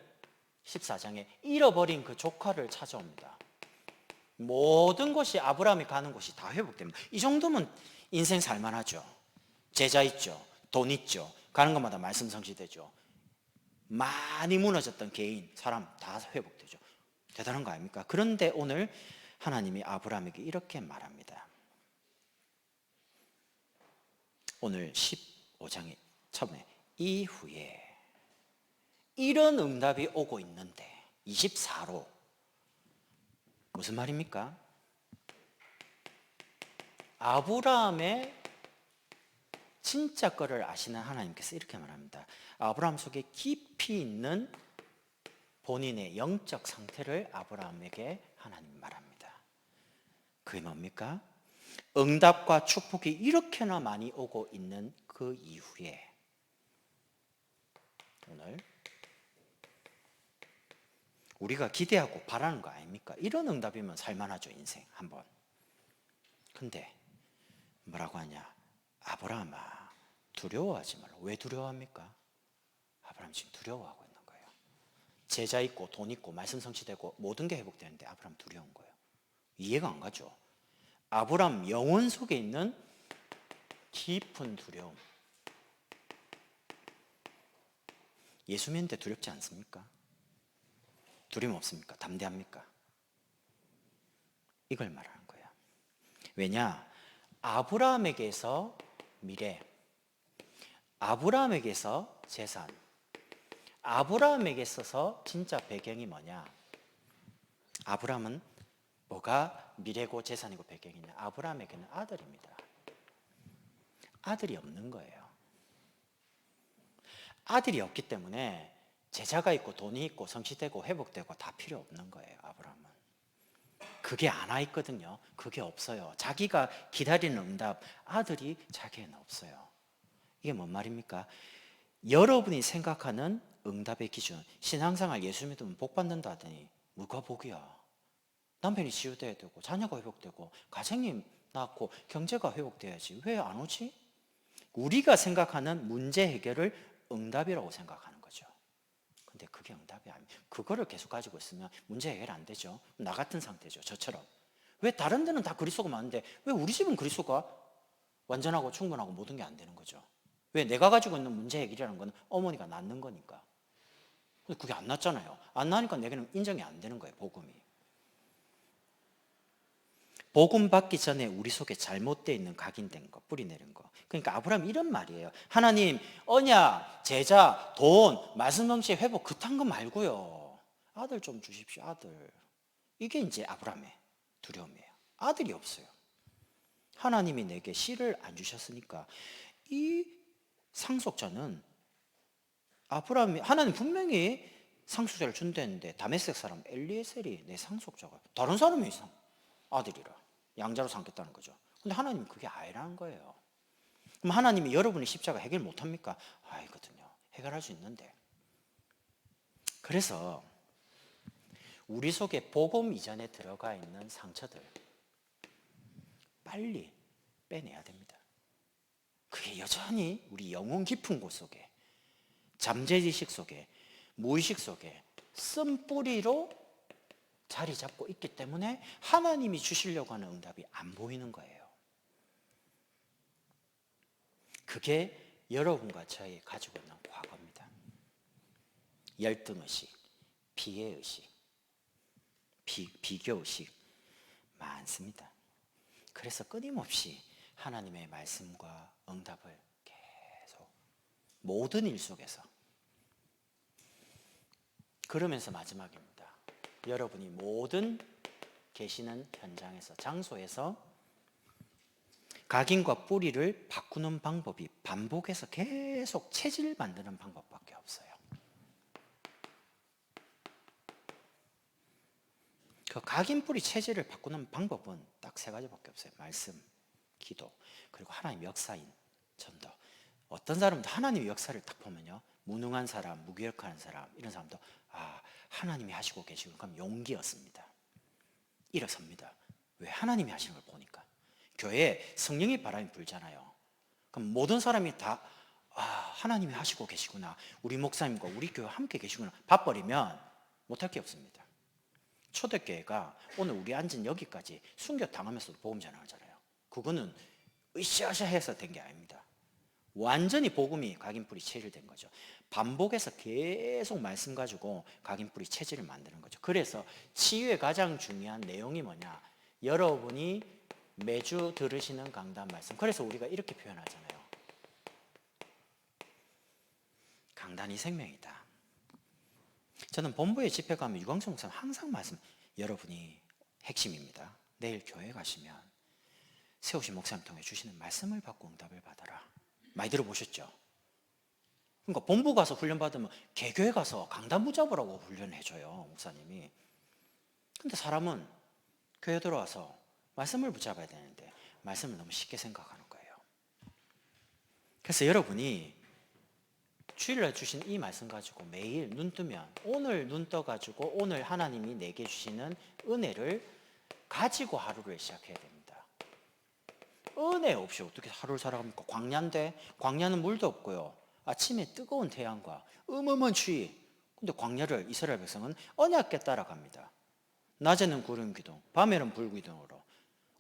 14장에 잃어버린 그 조카를 찾아옵니다. 모든 것이 아브라함이 가는 곳이 다 회복됩니다. 이 정도면 인생 살만하죠. 제자 있죠. 돈 있죠. 가는 곳마다 말씀 성취되죠. 많이 무너졌던 개인, 사람 다 회복되죠. 대단한 거 아닙니까? 그런데 오늘 하나님이 아브라함에게 이렇게 말합니다. 오늘 15장의 처음에 이후에 이런 응답이 오고 있는데 24로 무슨 말입니까? 아브라함의 진짜 거를 아시는 하나님께서 이렇게 말합니다. 아브라함 속에 깊이 있는 본인의 영적 상태를 아브라함에게 하나님 말합니다. 그게 뭡니까? 응답과 축복이 이렇게나 많이 오고 있는 그 이후에 오늘 우리가 기대하고 바라는 거 아닙니까? 이런 응답이면 살만하죠, 인생 한번. 근데 뭐라고 하냐? 아브라함아, 두려워하지 말라. 왜 두려워합니까? 아브라함 지금 두려워하고 있는 거예요. 제자 있고 돈 있고 말씀 성취되고 모든 게 회복되는데 아브라함 두려운 거예요. 이해가 안 가죠? 아브라함 영혼 속에 있는 깊은 두려움. 예수 믿는데 두렵지 않습니까? 두려움 없습니까? 담대합니까? 이걸 말하는 거예요. 왜냐? 아브라함에게서 미래, 아브라함에게서 재산, 아브라함에게 있어서 진짜 배경이 뭐냐? 아브라함은 뭐가 미래고 재산이고 배경이냐? 아브라함에게는 아들입니다. 아들이 없는 거예요. 아들이 없기 때문에 제자가 있고 돈이 있고 성취되고 회복되고 다 필요 없는 거예요, 아브라함은. 그게 안 와 있거든요. 그게 없어요. 자기가 기다리는 응답, 아들이 자기에는 없어요. 이게 뭔 말입니까? 여러분이 생각하는 응답의 기준, 신앙생활 예수 믿으면 복 받는다 하더니 뭐가 복이야? 남편이 치유돼야 되고 자녀가 회복되고 가정이 낳고 경제가 회복돼야지. 왜 안 오지? 우리가 생각하는 문제 해결을 응답이라고 생각하는 거죠. 근데 그게 응답이 아니에요. 그거를 계속 가지고 있으면 문제 해결 안 되죠. 나 같은 상태죠. 저처럼. 왜 다른 데는 다 그리스도가 많은데 왜 우리 집은 그리스도가 완전하고 충분하고 모든 게 안 되는 거죠. 왜? 내가 가지고 있는 문제 해결이라는 건 어머니가 낳는 거니까. 근데 그게 안 낫잖아요. 안 나니까 내게는 인정이 안 되는 거예요, 복음이. 복음 받기 전에 우리 속에 잘못되어 있는 각인된 거, 뿌리 내린 거. 그러니까 아브라함이 이런 말이에요. 하나님, 언약, 제자, 돈, 말씀 성취 회복 그딴 거 말고요. 아들 좀 주십시오, 아들. 이게 이제 아브라함의 두려움이에요. 아들이 없어요. 하나님이 내게 씨를 안 주셨으니까 이 상속자는 아브라함이, 하나님 분명히 상속자를 준다는데 다메섹 사람 엘리에셀이 내 상속자가 다른 사람이 아들이라 양자로 삼겠다는 거죠. 근데 하나님은 그게 아니라는 거예요. 그럼 하나님이 여러분의 십자가 해결 못합니까? 아니거든요. 해결할 수 있는데. 그래서 우리 속에 복음 이전에 들어가 있는 상처들 빨리 빼내야 됩니다. 그게 여전히 우리 영혼 깊은 곳 속에, 잠재의식 속에, 무의식 속에 쓴뿌리로 자리 잡고 있기 때문에 하나님이 주시려고 하는 응답이 안 보이는 거예요. 그게 여러분과 저희 가지고 있는 과거입니다. 열등의식, 비애의식, 비교의식 많습니다. 그래서 끊임없이 하나님의 말씀과 응답을 계속 모든 일 속에서, 그러면서 마지막입니다. 여러분이 모든 계시는 현장에서, 장소에서 각인과 뿌리를 바꾸는 방법이 반복해서 계속 체질 만드는 방법밖에 없어요. 그 각인 뿌리 체질을 바꾸는 방법은 딱 세 가지밖에 없어요. 말씀, 기도, 그리고 하나님 역사인 어떤 사람도 하나님의 역사를 딱 보면요, 무능한 사람, 무기력한 사람, 이런 사람도 하나님이 하시고 계시고, 그럼 용기였습니다. 일어섭니다. 왜? 하나님이 하시는 걸 보니까. 교회에 성령의 바람이 불잖아요. 그럼 모든 사람이 다 하나님이 하시고 계시구나, 우리 목사님과 우리 교회 함께 계시구나 봐버리면 못할 게 없습니다. 초대교회가 오늘 우리 앉은 여기까지 순교당하면서도 복음 전하잖아요. 그거는 으쌰으쌰해서 된 게 아닙니다. 완전히 복음이 각인뿌리 체질된 거죠. 반복해서 계속 말씀 가지고 각인뿌리 체질을 만드는 거죠. 그래서 치유의 가장 중요한 내용이 뭐냐, 여러분이 매주 들으시는 강단 말씀. 그래서 우리가 이렇게 표현하잖아요. 강단이 생명이다. 저는 본부에 집회 가면 유광수 목사님 항상 말씀, 여러분이 핵심입니다. 내일 교회 가시면 세우신 목사님 통해 주시는 말씀을 받고 응답을 받아라. 많이 들어보셨죠? 그러니까 본부 가서 훈련 받으면 개교회 가서 강단 붙잡으라고 훈련해줘요, 목사님이. 근데 사람은 교회 들어와서 말씀을 붙잡아야 되는데 말씀을 너무 쉽게 생각하는 거예요. 그래서 여러분이 주일날 주신 이 말씀 가지고 매일 눈 뜨면, 오늘 눈 떠가지고 오늘 하나님이 내게 주시는 은혜를 가지고 하루를 시작해야 됩니다. 은혜 없이 어떻게 하루를 살아갑니까? 광야인데, 광야는 물도 없고요, 아침에 뜨거운 태양과 어마어마한 추위. 근데 광야를 이스라엘 백성은 언약궤 따라갑니다. 낮에는 구름 기둥, 밤에는 불 기둥으로.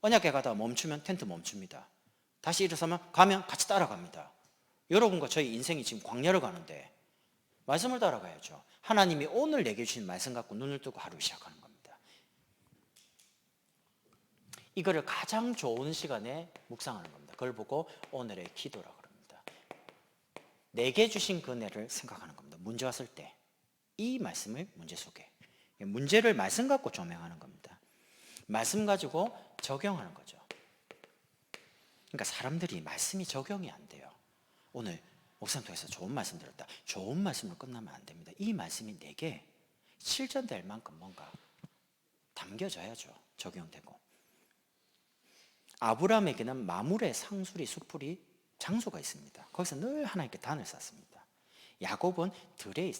언약궤 가다가 멈추면 텐트 멈춥니다. 다시 일어서면 가면 같이 따라갑니다. 여러분과 저희 인생이 지금 광야를 가는데 말씀을 따라가야죠. 하나님이 오늘 내게 주신 말씀 갖고 눈을 뜨고 하루 시작하는 겁니다. 이거를 가장 좋은 시간에 묵상하는 겁니다. 그걸 보고 오늘의 기도라 그럽니다. 내게 주신 그 은혜를 생각하는 겁니다. 문제 왔을 때 이 말씀을 문제 속에, 문제를 말씀 갖고 조명하는 겁니다. 말씀 가지고 적용하는 거죠. 그러니까 사람들이 말씀이 적용이 안 돼요. 오늘 목사님 통해서 좋은 말씀 들었다, 좋은 말씀으로 끝나면 안 됩니다. 이 말씀이 내게 실전될 만큼 뭔가 담겨져야죠. 적용되고. 아브라함에게는 마물의 상수리 수풀이 장소가 있습니다. 거기서 늘 하나님께 단을 쌓습니다. 야곱은 들에,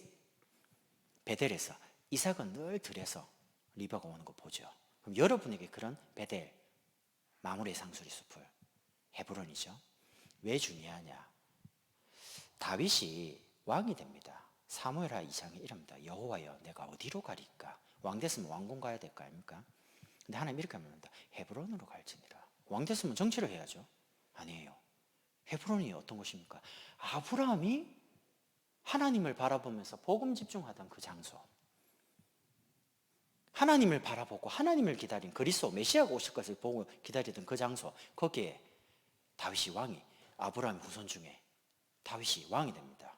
베델에서, 이삭은 늘 들에서 리버가 오는 거 보죠. 그럼 여러분에게 그런 베델, 마물의 상수리 수풀, 헤브론이죠. 왜 중요하냐? 다윗이 왕이 됩니다. 사무엘하 2장에 이럽니다. 여호와여, 내가 어디로 가리까? 왕 됐으면 왕궁 가야 될 거 아닙니까? 근데 하나님 이렇게 말합니다. 헤브론으로 갈지니라. 왕 됐으면 정치를 해야죠. 아니에요. 헤브론이 어떤 곳입니까? 아브라함이 하나님을 바라보면서 복음 집중하던 그 장소, 하나님을 바라보고 하나님을 기다린, 그리스도 메시아가 오실 것을 보고 기다리던 그 장소, 거기에 다윗이 왕이, 아브라함 후손 중에 다윗이 왕이 됩니다.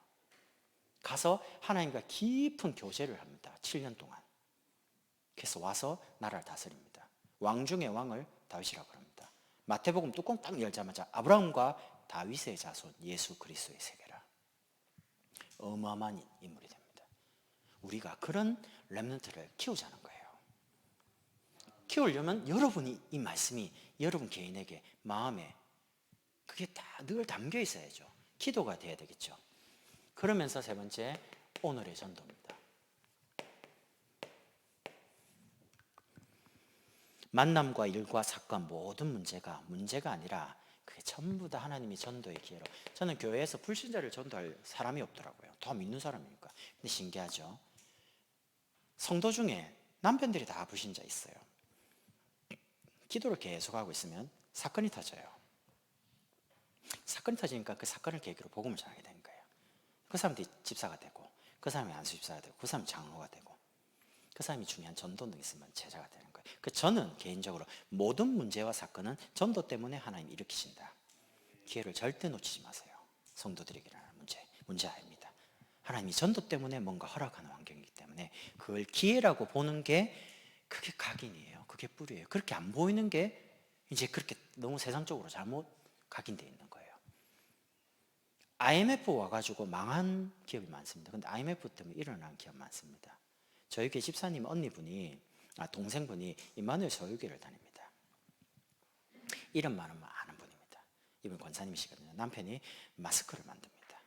가서 하나님과 깊은 교제를 합니다. 7년 동안. 그래서 와서 나라를 다스립니다. 왕 중의 왕을 다윗이라고 합니다. 마태복음 뚜껑 딱 열자마자 아브라함과 다윗의 자손 예수 그리스도의 세계라. 어마어마한 인물이 됩니다. 우리가 그런 렘넌트를 키우자는 거예요. 키우려면 여러분이, 이 말씀이 여러분 개인에게 마음에 그게 다 늘 담겨 있어야죠. 기도가 돼야 되겠죠. 그러면서 세 번째, 오늘의 전도입니다. 만남과 일과 사건, 모든 문제가 아니라 그게 전부 다 하나님이 전도의 기회로. 저는 교회에서 불신자를 전도할 사람이 없더라고요. 더 믿는 사람이니까. 근데 신기하죠. 성도 중에 남편들이 다 불신자 있어요. 기도를 계속하고 있으면 사건이 터져요. 사건이 터지니까 그 사건을 계기로 복음을 전하게 되는 거예요. 그 사람이 집사가 되고, 그 사람이 안수 집사가 되고, 그 사람이 장로가 되고, 그 사람이 중요한 전도는 있으면 제자가 되는 거예요. 저는 개인적으로 모든 문제와 사건은 전도 때문에 하나님이 일으키신다. 기회를 절대 놓치지 마세요. 성도들에게는 문제 아닙니다. 하나님이 전도 때문에 뭔가 허락하는 환경이기 때문에 그걸 기회라고 보는 게, 그게 각인이에요. 그게 뿌리예요. 그렇게 안 보이는 게 이제 그렇게 너무 세상적으로 잘못 각인되어 있는 거예요. IMF 와가지고 망한 기업이 많습니다. 근데 IMF 때문에 일어난 기업 많습니다. 저희 교회 집사님 언니분이, 동생분이 임마누엘 서유교를 다닙니다. 이름만 하면 아는 분입니다. 이분 권사님이시거든요. 남편이 마스크를 만듭니다.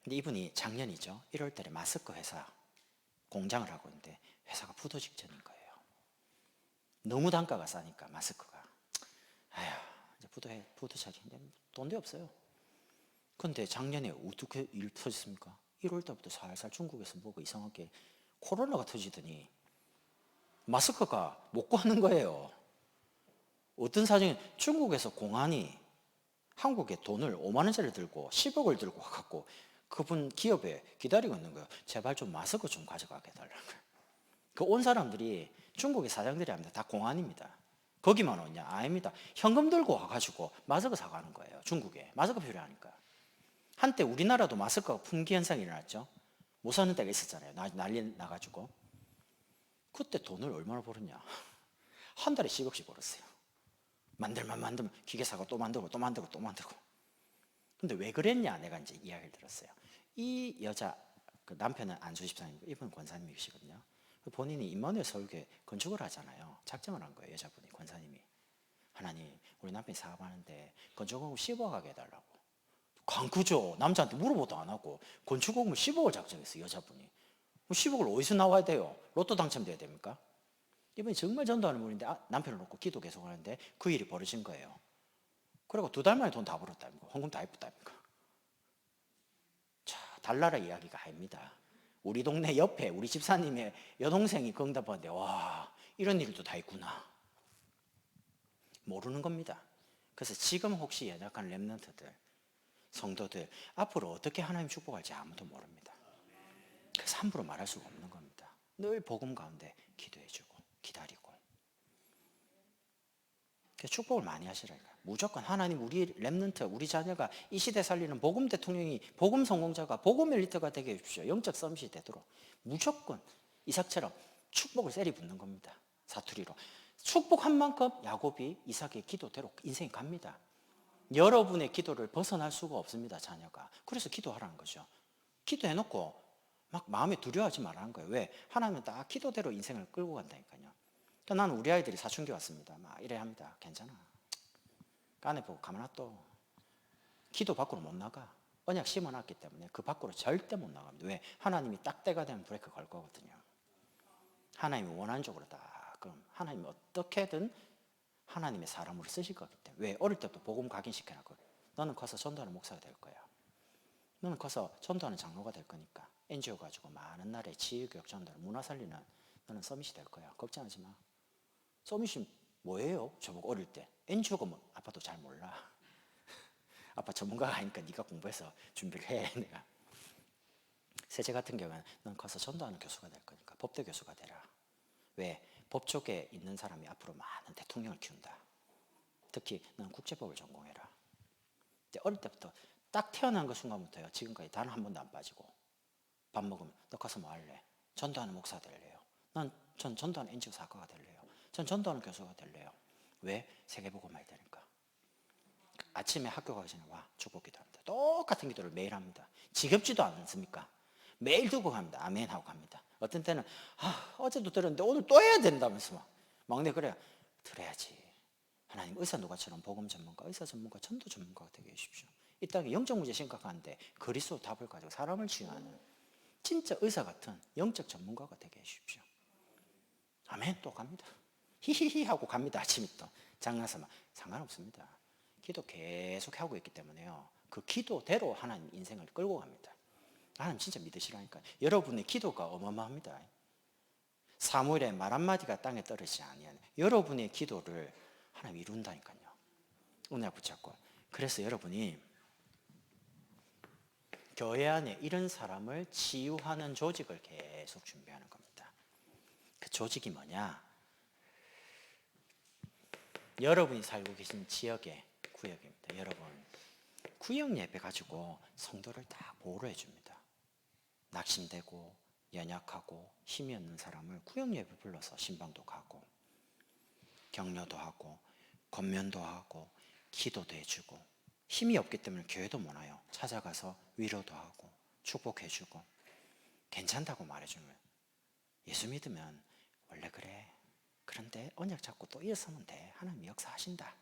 근데 이분이 작년이죠. 1월 달에 마스크 회사 공장을 하고 있는데 회사가 부도 직전인 거예요. 너무 단가가 싸니까 마스크가. 아휴, 이제 부도 차기인데 돈도 없어요. 근데 작년에 어떻게 일 터졌습니까? 1월 달부터 살살 중국에서 뭐가 이상하게 코로나가 터지더니 마스크가 못 구하는 거예요. 어떤 사정이 중국에서 공안이 한국에 돈을 5만 원짜리 들고 10억을 들고 와갖고 그분 기업에 기다리고 있는 거예요. 제발 좀 마스크 좀 가져가게 해달라는 거예요. 그 온 사람들이 중국의 사장들이 합니다. 다 공안입니다. 거기만 오냐? 아닙니다. 현금 들고 와가지고 마스크 사가는 거예요. 중국에. 마스크 필요하니까. 한때 우리나라도 마스크가 품귀 현상이 일어났죠. 못 사는 때가 있었잖아요. 난리 나가지고. 그때 돈을 얼마나 벌었냐? 한 달에 10억씩 벌었어요. 만들면 기계 사고 또 만들고 또 만들고 또 만들고. 근데 왜 그랬냐? 내가 이제 이야기를 들었어요. 이 여자, 그 남편은 안수 집사님이고 이분 권사님이시거든요. 본인이 임마누엘 서울교회 건축을 하잖아요. 작정을 한 거예요. 여자분이, 권사님이. 하나님, 우리 남편이 사업하는데 건축공을 10억 하게 해달라고. 광구죠. 남자한테 물어보도 안 하고 건축공을 10억을 작정했어요. 여자분이. 10억을 어디서 나와야 돼요? 로또 당첨돼야 됩니까? 이분이 정말 전도하는 분인데 남편을 놓고 기도 계속 하는데 그 일이 벌어진 거예요. 그리고 2달 만에 돈 다 벌었다니까. 헌금 다 했다니까. 자, 달나라 이야기가 아닙니다. 우리 동네 옆에 우리 집사님의 여동생이 응답하는데 와, 이런 일도 다 있구나. 모르는 겁니다. 그래서 지금 혹시 연약한 렘넌트들, 성도들 앞으로 어떻게 하나님 축복할지 아무도 모릅니다. 그래서 함부로 말할 수가 없는 겁니다. 늘 복음 가운데 기도해주고 기다리고 축복을 많이 하시라니까. 무조건 하나님, 우리 렘넌트, 우리 자녀가 이 시대 살리는 복음 대통령이, 복음 성공자가, 복음 엘리트가 되게 해주십시오. 영적 서밋이 되도록 무조건 이삭처럼 축복을 세리 붙는 겁니다. 사투리로 축복한 만큼 야곱이 이삭의 기도대로 인생이 갑니다. 여러분의 기도를 벗어날 수가 없습니다. 자녀가. 그래서 기도하라는 거죠. 기도해놓고 막 마음에 두려워하지 말라는 거예요. 왜? 하나님은 딱 기도대로 인생을 끌고 간다니까요. 나는 우리 아이들이 사춘기 왔습니다. 막 이래 합니다. 괜찮아. 까내 보고 가만 놔둬. 기도 밖으로 못 나가. 언약 심어놨기 때문에 그 밖으로 절대 못 나갑니다. 왜? 하나님이 딱 때가 되면 브레이크 걸 거거든요. 하나님이 원하는 쪽으로 딱. 그럼 하나님이 어떻게든 하나님의 사람으로 쓰실 거기 때문에. 왜? 어릴 때부터 복음 각인시켜놨거든. 너는 커서 전도하는 목사가 될 거야. 너는 커서 전도하는 장로가 될 거니까. NGO 가지고 많은 나라의 지혜교육 전도를 문화 살리는 너는 서밋이 될 거야. 걱정하지 마. 서밋이 뭐예요? 저보고 어릴 때. NGO가 뭐 아빠도 잘 몰라. 아빠 전문가가 아니까 네가 공부해서 준비를 해. 내가. 셋째 같은 경우는 넌 커서 전도하는 교수가 될 거니까 법대 교수가 되라. 왜? 법 쪽에 있는 사람이 앞으로 많은 대통령을 키운다. 특히 넌 국제법을 전공해라. 근데 어릴 때부터 딱 태어난 그 순간부터요. 지금까지 단 한 번도 안 빠지고 밥 먹으면 너 커서 뭐 할래? 전도하는 목사 될래요. 전 전도하는 NGO 사과가 될래요. 전 전도하는 교수가 될래요. 왜? 세계복음화해야 되니까. 아침에 학교 가기 전에 와 축복 기도합니다. 똑같은 기도를 매일 합니다. 지겹지도 않습니까? 매일 듣고 갑니다. 아멘 하고 갑니다. 어떤 때는 어제도 들었는데 오늘 또 해야 된다면서 막내 그래. 들어야지. 하나님 의사 누가처럼 복음 전문가, 의사 전문가, 전도 전문가가 되게 해주십시오. 이 땅에 영적 문제 심각한데 그리스도 답을 가지고 사람을 치유하는 진짜 의사 같은 영적 전문가가 되게 해주십시오. 아멘. 또 갑니다. 히히히 하고 갑니다. 아침부터 장난삼아. 상관없습니다. 기도 계속 하고 있기 때문에요. 그 기도대로 하나님 인생을 끌고 갑니다. 하나님 진짜 믿으시라니까. 여러분의 기도가 어마어마합니다. 사무엘의 말 한마디가 땅에 떨어지지 아니하네. 여러분의 기도를 하나님 이룬다니까요. 오늘 붙잡고. 그래서 여러분이 교회 안에 이런 사람을 치유하는 조직을 계속 준비하는 겁니다. 그 조직이 뭐냐? 여러분이 살고 계신 지역의 구역입니다. 여러분 구역 예배 가지고 성도를 다 보호를 해줍니다. 낙심되고 연약하고 힘이 없는 사람을 구역 예배 불러서 신방도 가고 격려도 하고 권면도 하고 기도도 해주고 힘이 없기 때문에 교회도 못 와요. 찾아가서 위로도 하고 축복해주고 괜찮다고 말해주는 거예요. 예수 믿으면 원래 그래. 그런데 언약 잡고 또 일어서면 돼. 하나님이 역사하신다.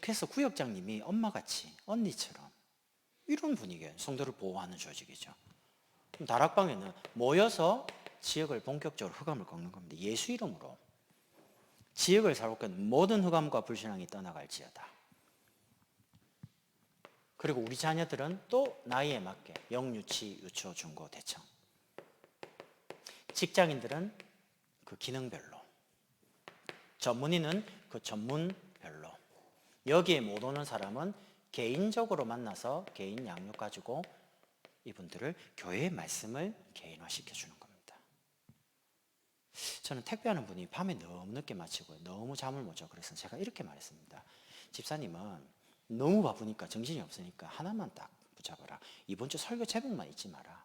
그래서 구역장님이 엄마같이 언니처럼 이런 분위기예요. 성도를 보호하는 조직이죠. 그럼 다락방에는 모여서 지역을 본격적으로 흑암을 꺾는 겁니다. 예수 이름으로 지역을 살고 있는 모든 흑암과 불신앙이 떠나갈지어다. 그리고 우리 자녀들은 또 나이에 맞게 영유치, 유초, 중고, 대청. 직장인들은 그 기능별로, 전문의는 그 전문별로, 여기에 못 오는 사람은 개인적으로 만나서 개인 양육 가지고 이분들을 교회의 말씀을 개인화시켜 주는 겁니다. 저는 택배하는 분이 밤에 너무 늦게 마치고 너무 잠을 못 자고 그래서 제가 이렇게 말했습니다. 집사님은 너무 바쁘니까 정신이 없으니까 하나만 딱 붙잡아라. 이번 주 설교 제목만 잊지 마라.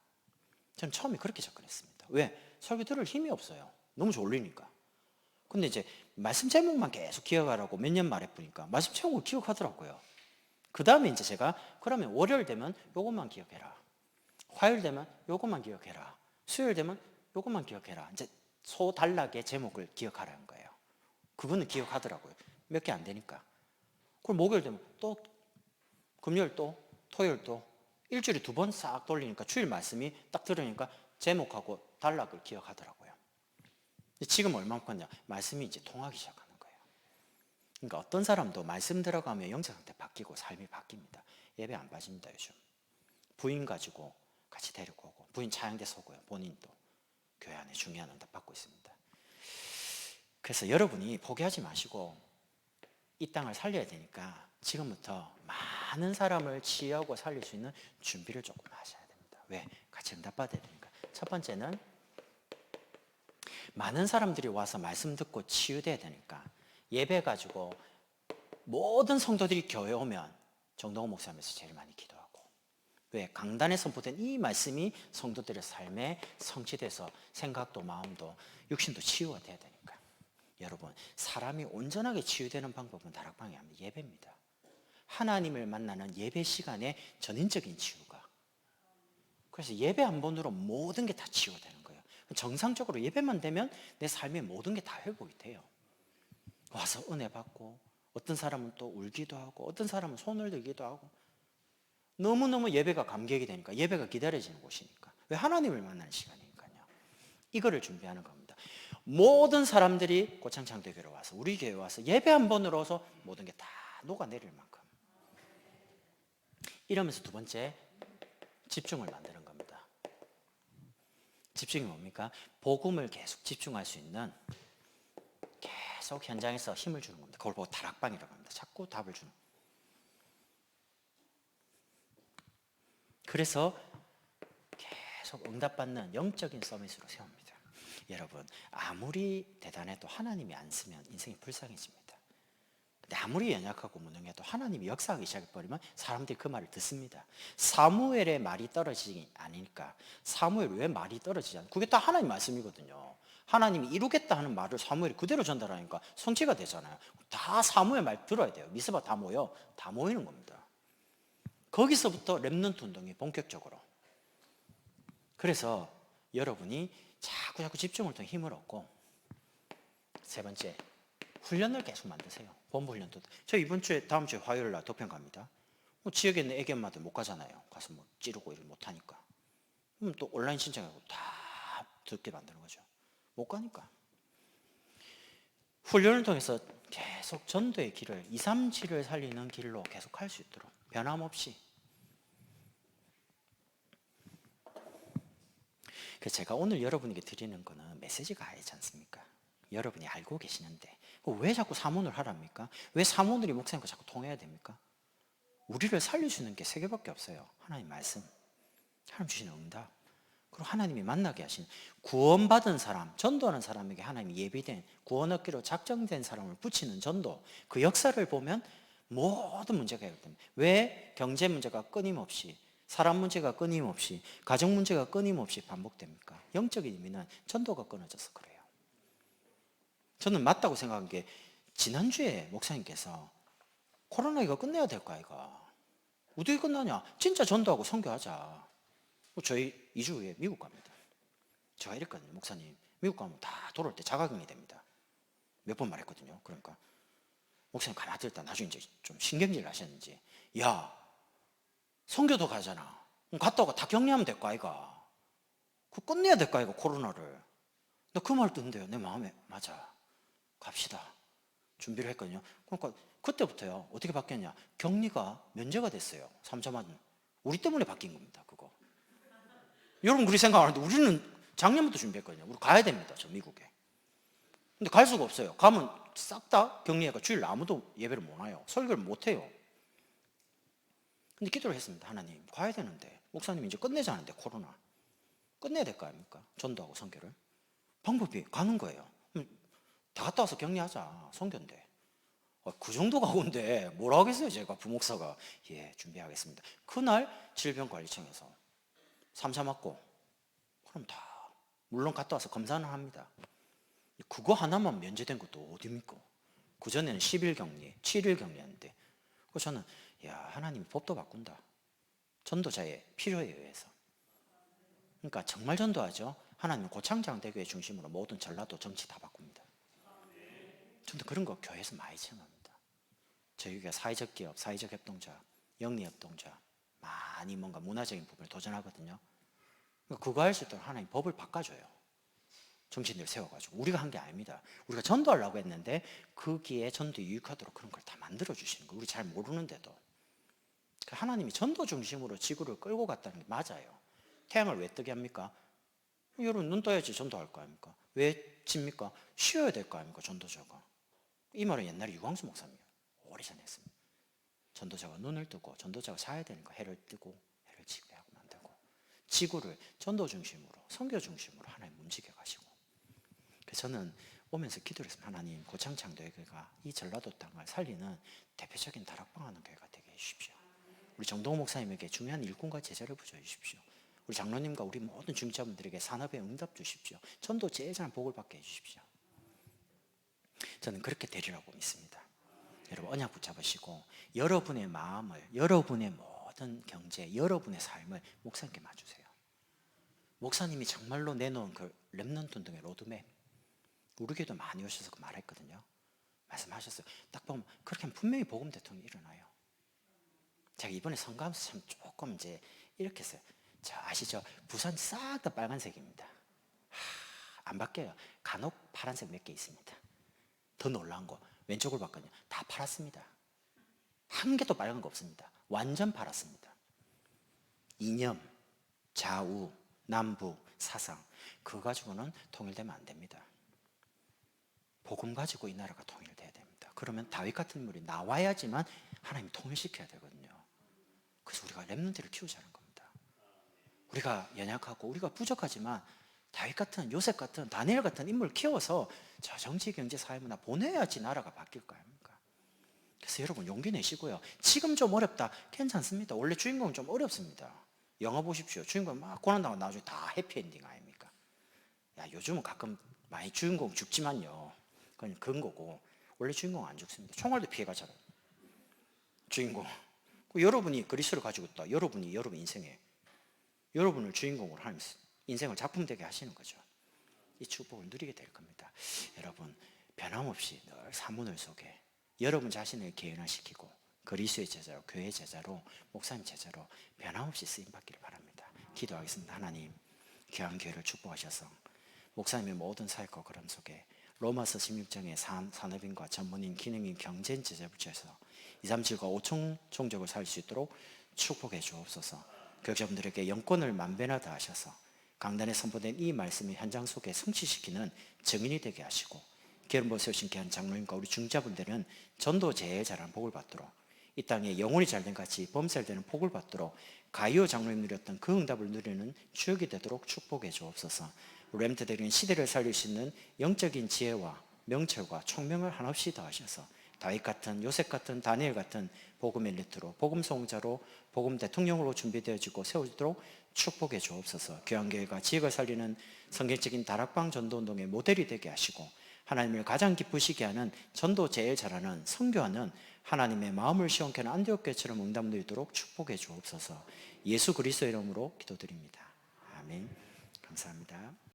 저는 처음에 그렇게 접근했습니다. 왜? 설교 들을 힘이 없어요. 너무 졸리니까. 근데 이제 말씀 제목만 계속 기억하라고 몇 년 말해보니까 말씀 제목을 기억하더라고요. 그 다음에 이제 제가 그러면 월요일 되면 요것만 기억해라. 화요일 되면 요것만 기억해라. 수요일 되면 요것만 기억해라. 이제 소단락의 제목을 기억하라는 거예요. 그거는 기억하더라고요. 몇 개 안 되니까. 그럼 목요일 되면 또 금요일 또 토요일 또 일주일에 2번 싹 돌리니까 주일 말씀이 딱 들으니까 제목하고 단락을 기억하더라고요. 지금 얼마큼 하냐? 말씀이 이제 통하기 시작하는 거예요. 그러니까 어떤 사람도 말씀 들어가면 영적 상태 바뀌고 삶이 바뀝니다. 예배 안 빠집니다 요즘. 부인 가지고 같이 데리고 오고 부인 차양돼서 오고요. 본인도 교회 안에 중요한 응답 받고 있습니다. 그래서 여러분이 포기하지 마시고 이 땅을 살려야 되니까 지금부터 많은 사람을 치유하고 살릴 수 있는 준비를 조금 하셔야 됩니다. 왜? 같이 응답받아야 되니까. 첫 번째는 많은 사람들이 와서 말씀 듣고 치유돼야 되니까 예배 가지고 모든 성도들이 교회 오면 정동호 목사님께서 제일 많이 기도하고, 왜? 강단에 선포된 이 말씀이 성도들의 삶에 성취돼서 생각도 마음도 육신도 치유가 돼야 되니까. 여러분, 사람이 온전하게 치유되는 방법은 다락방이 아니라 예배입니다. 하나님을 만나는 예배 시간에 전인적인 치유가. 그래서 예배 한 번으로 모든 게 다 치유가 되는 거예요. 정상적으로 예배만 되면 내 삶의 모든 게 다 회복이 돼요. 와서 은혜 받고, 어떤 사람은 또 울기도 하고, 어떤 사람은 손을 들기도 하고, 너무너무 예배가 감격이 되니까, 예배가 기다려지는 곳이니까. 왜? 하나님을 만나는 시간이니까요. 이거를 준비하는 겁니다. 모든 사람들이 고창창대교로 와서, 우리 교회에 와서 예배 한 번으로서 모든 게 다 녹아내릴 만큼. 이러면서 두 번째, 집중을 만드는 겁니다. 집중이 뭡니까? 복음을 계속 집중할 수 있는, 계속 현장에서 힘을 주는 겁니다. 그걸 보고 다락방이라고 합니다. 자꾸 답을 주는. 그래서 계속 응답받는 영적인 서밋으로 세웁니다. 여러분, 아무리 대단해도 하나님이 안 쓰면 인생이 불쌍해집니다. 근데 아무리 연약하고 무능해도 하나님이 역사하기 시작해버리면 사람들이 그 말을 듣습니다. 사무엘의 말이 떨어지지 않으니까. 사무엘 왜 말이 떨어지지 않나? 그게 다 하나님 말씀이거든요. 하나님이 이루겠다 하는 말을 사무엘이 그대로 전달하니까 성취가 되잖아요. 다 사무엘 말 들어야 돼요. 미스바 다 모여. 다 모이는 겁니다. 거기서부터 렘넌트 운동이 본격적으로. 그래서 여러분이 자꾸 집중을 통해 힘을 얻고, 세 번째, 훈련을 계속 만드세요. 본부 훈련도. 저 이번 주에 다음 주에 화요일 날 도평 갑니다. 지역에 있는 애기 엄마들 못 가잖아요. 가서 뭐 찌르고 일 못 하니까. 그럼 또 온라인 신청하고 다 듣게 만드는 거죠. 못 가니까. 훈련을 통해서 계속 전도의 길을 2, 3지를 살리는 길로 계속 할 수 있도록 변함없이. 그래서 제가 오늘 여러분에게 드리는 거는 메시지가 아니지 않습니까? 여러분이 알고 계시는데 왜 자꾸 사모를 하랍니까? 왜 사모들이 목사님과 자꾸 통해야 됩니까? 우리를 살릴 수 있는 게 세 개밖에 없어요. 하나님 말씀, 하나님 주시는 응답, 그리고 하나님이 만나게 하신 구원받은 사람, 전도하는 사람에게 하나님이 예비된 구원 얻기로 작정된 사람을 붙이는 전도, 그 역사를 보면 모든 문제가 해결됩니다. 왜 경제 문제가 끊임없이, 사람 문제가 끊임없이, 가정 문제가 끊임없이 반복됩니까? 영적인 의미는 전도가 끊어져서 그래요. 저는 맞다고 생각한 게, 지난주에 목사님께서 코로나 끝내야 될 거 아이가. 어떻게 끝나냐? 진짜 전도하고 선교하자. 저희 2주 후에 미국 갑니다. 제가 이랬거든요. 목사님, 미국 가면 다 돌아올 때 자가격리 됩니다. 몇 번 말했거든요. 그러니까 목사님 가만히 있다 나중에 이제 좀 신경질 나셨는지, 야, 선교도 가잖아. 갔다 오고 다 격리하면 될 거 아이가. 그거 끝내야 될 거 아이가, 코로나를. 나 그 말 듣는데요, 내 마음에 맞아, 갑시다 준비를 했거든요. 그러니까 그때부터요 어떻게 바뀌었냐, 격리가 면제가 됐어요. 3차만 우리 때문에 바뀐 겁니다. 그거 여러분 그렇게 생각하는데 우리는 작년부터 준비했거든요. 우리 가야 됩니다, 저 미국에. 근데 갈 수가 없어요. 가면 싹 다 격리해가 주일 아무도 예배를 못 와요. 설교를 못 해요. 근데 기도를 했습니다. 하나님, 가야 되는데 목사님이 이제 끝내자는데, 코로나 끝내야 될 거 아닙니까? 전도하고 선교를. 방법이 가는 거예요. 다 갔다 와서 격리하자, 선교인데. 그 정도 가고인데 뭐라 하겠어요, 제가 부목사가. 예, 준비하겠습니다. 그날 질병관리청에서 3차 맞고, 그럼 다 물론 갔다 와서 검사는 합니다. 그거 하나만 면제된 것도 어딥니까? 그전에는 10일 격리, 7일 격리였는데. 그래서 저는, 야, 하나님이 법도 바꾼다. 전도자의 필요에 의해서. 그러니까 정말 전도하죠. 하나님은 고창장대교회 중심으로 모든 전라도 정치 다 바꿉니다. 저는 그런 거 교회에서 많이 체험합니다. 저희 교회가 사회적 기업, 사회적 협동조합, 영리협동조합 많이 뭔가 문화적인 부분을 도전하거든요. 그거 할 수 있도록 하나님 법을 바꿔줘요. 정치인들 세워가지고. 우리가 한 게 아닙니다. 우리가 전도하려고 했는데 거기에 전도에 유익하도록 그런 걸 다 만들어주시는 거예요. 우리 잘 모르는데도. 하나님이 전도 중심으로 지구를 끌고 갔다는 게 맞아요. 태양을 왜 뜨게 합니까? 여러분 눈 떠야지 전도할 거 아닙니까? 왜 집니까? 쉬어야 될 거 아닙니까, 전도자가. 이 말은 옛날에 유광수 목사님 오래전에 했습니다. 전도자가 눈을 뜨고 전도자가 자야 되니까 해를 뜨고 해를 지게 하고 만들고, 지구를 전도 중심으로, 선교 중심으로 하나님 움직여 가시고. 그래서 저는 오면서 기도를 했습니다. 하나님, 고창장도교회가 이 전라도 땅을 살리는 대표적인 다락방하는 교회가 되게 해주십시오. 우리 정동호 목사님에게 중요한 일꾼과 제자를 부여 주십시오. 우리 장로님과 우리 모든 중직자분들에게 산업에 응답 주십시오. 전도 제일 잘 복을 받게 해주십시오. 저는 그렇게 되리라고 믿습니다. 여러분 언약 붙잡으시고 여러분의 마음을, 여러분의 모든 경제, 여러분의 삶을 목사님께 맞추세요. 목사님이 정말로 내놓은 그 렘넌트 운동의 로드맵, 우리 교회도 많이 오셔서 그 말했거든요. 말씀하셨어요. 딱 보면 그렇게 하면 분명히 복음 대통령이 일어나요. 제가 이번에 선거하면서 참 조금 이제 이렇게 했어요. 자, 아시죠? 부산 싹 다 빨간색입니다. 안 바뀌어요. 간혹 파란색 몇 개 있습니다. 더 놀라운 거, 왼쪽을 봤거든요. 다 팔았습니다. 한 개도 빨간 거 없습니다. 완전 팔았습니다. 이념, 좌우, 남북, 사상, 그거 가지고는 통일되면 안 됩니다. 복음 가지고 이 나라가 통일돼야 됩니다. 그러면 다윗 같은 인물이 나와야지만 하나님이 통일시켜야 되거든요. 그래서 우리가 렘넌트를 키우자는 겁니다. 우리가 연약하고 우리가 부족하지만 다윗 같은, 요셉 같은, 다니엘 같은 인물을 키워서 저 정치, 경제, 사회, 문화 보내야지 나라가 바뀔 거 아닙니까? 그래서 여러분 용기 내시고요. 지금 좀 어렵다, 괜찮습니다. 원래 주인공은 좀 어렵습니다. 영화 보십시오. 주인공 막 고난당하고 나중에 다 해피엔딩 아닙니까? 야, 요즘은 가끔 많이 주인공 죽지만요, 그건 근거고, 원래 주인공 안 죽습니다. 총알도 피해가잖아요, 주인공. 여러분이 그리스도를 가지고 있다. 여러분이 여러분 인생에 여러분을 주인공으로 하는 인생을 작품되게 하시는 거죠. 이 축복을 누리게 될 겁니다. 여러분 변함없이 늘 사문을 속에 여러분 자신을 개연화시키고 그리스도의 제자로, 교회의 제자로, 목사님 제자로 변함없이 쓰임 받기를 바랍니다. 기도하겠습니다. 하나님, 귀한 교회를 축복하셔서 목사님의 모든 사역과 걸음 속에 로마서 16장의 산업인과 전문인, 기능인, 경제인 제자를 붙여서 2, 3, 7과 5총 종족을 살 수 있도록 축복해 주옵소서. 교육자분들에게 영권을 만배나 다하셔서 강단에 선포된 이 말씀을 현장 속에 성취시키는 증인이 되게 하시고, 기름부어 세우신 귀한 장로님과 우리 중자분들은 전도 제일 잘하는 복을 받도록, 이 땅에 영혼이 잘된 같이 범살되는 복을 받도록 가이오 장로님 누렸던 그 응답을 누리는 추억이 되도록 축복해 주옵소서. 렘트들은 시대를 살릴 수 있는 영적인 지혜와 명철과 총명을 한없이 더하셔서 다윗 같은, 요셉 같은, 다니엘 같은 복음 엘리트로, 복음 소홍자로, 복음 대통령으로 준비되어지고 세워지도록 축복해 주옵소서. 교환교회가 지역을 살리는 성경적인 다락방 전도운동의 모델이 되게 하시고, 하나님을 가장 기쁘시게 하는, 전도 제일 잘하는, 선교하는, 하나님의 마음을 시원케 하는 안디옥교회처럼 응답 누리도록 축복해 주옵소서. 예수 그리스도의 이름으로 기도드립니다. 아멘. 감사합니다.